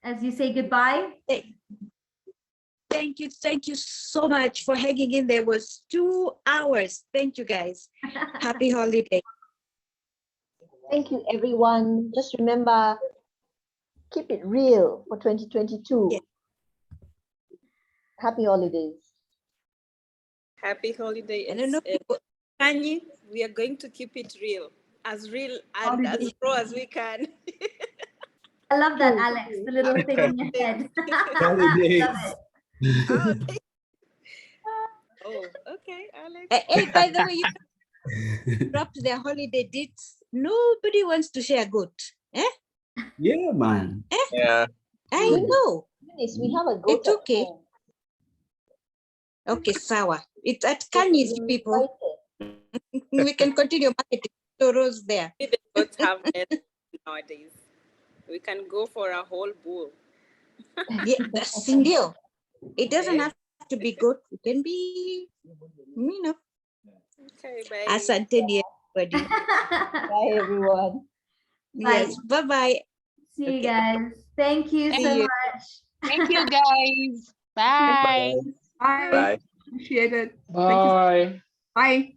as you say goodbye. Thank you so much for hanging in. There was 2 hours. Thank you guys. Happy holiday. Thank you, everyone. Just remember, keep it real for 2022. Yeah. Happy holidays. Happy holiday. I don't know. Kanye, we are going to keep it real and as raw as we can. I love that, Alex, the little thing in your head. Holidays. Oh, okay, Alex. Hey, by the way, you dropped their holiday dates. Nobody wants to share good. Eh? Yeah, man. Eh? Yeah. I know. Eunice, we have a goat. It's okay. Okay, sawa. It's at Kanye's people. We can continue marketing Toros there. We don't have it nowadays. We can go for a whole bull. Yeah, that's Indio. It doesn't have to be good. It can be, you know. Okay, bye. Asante everybody. Bye, everyone. Yes, bye-bye. See you guys. Thank you so much. Thank you, guys. Bye. Bye. Bye. Appreciate it. Bye. Bye.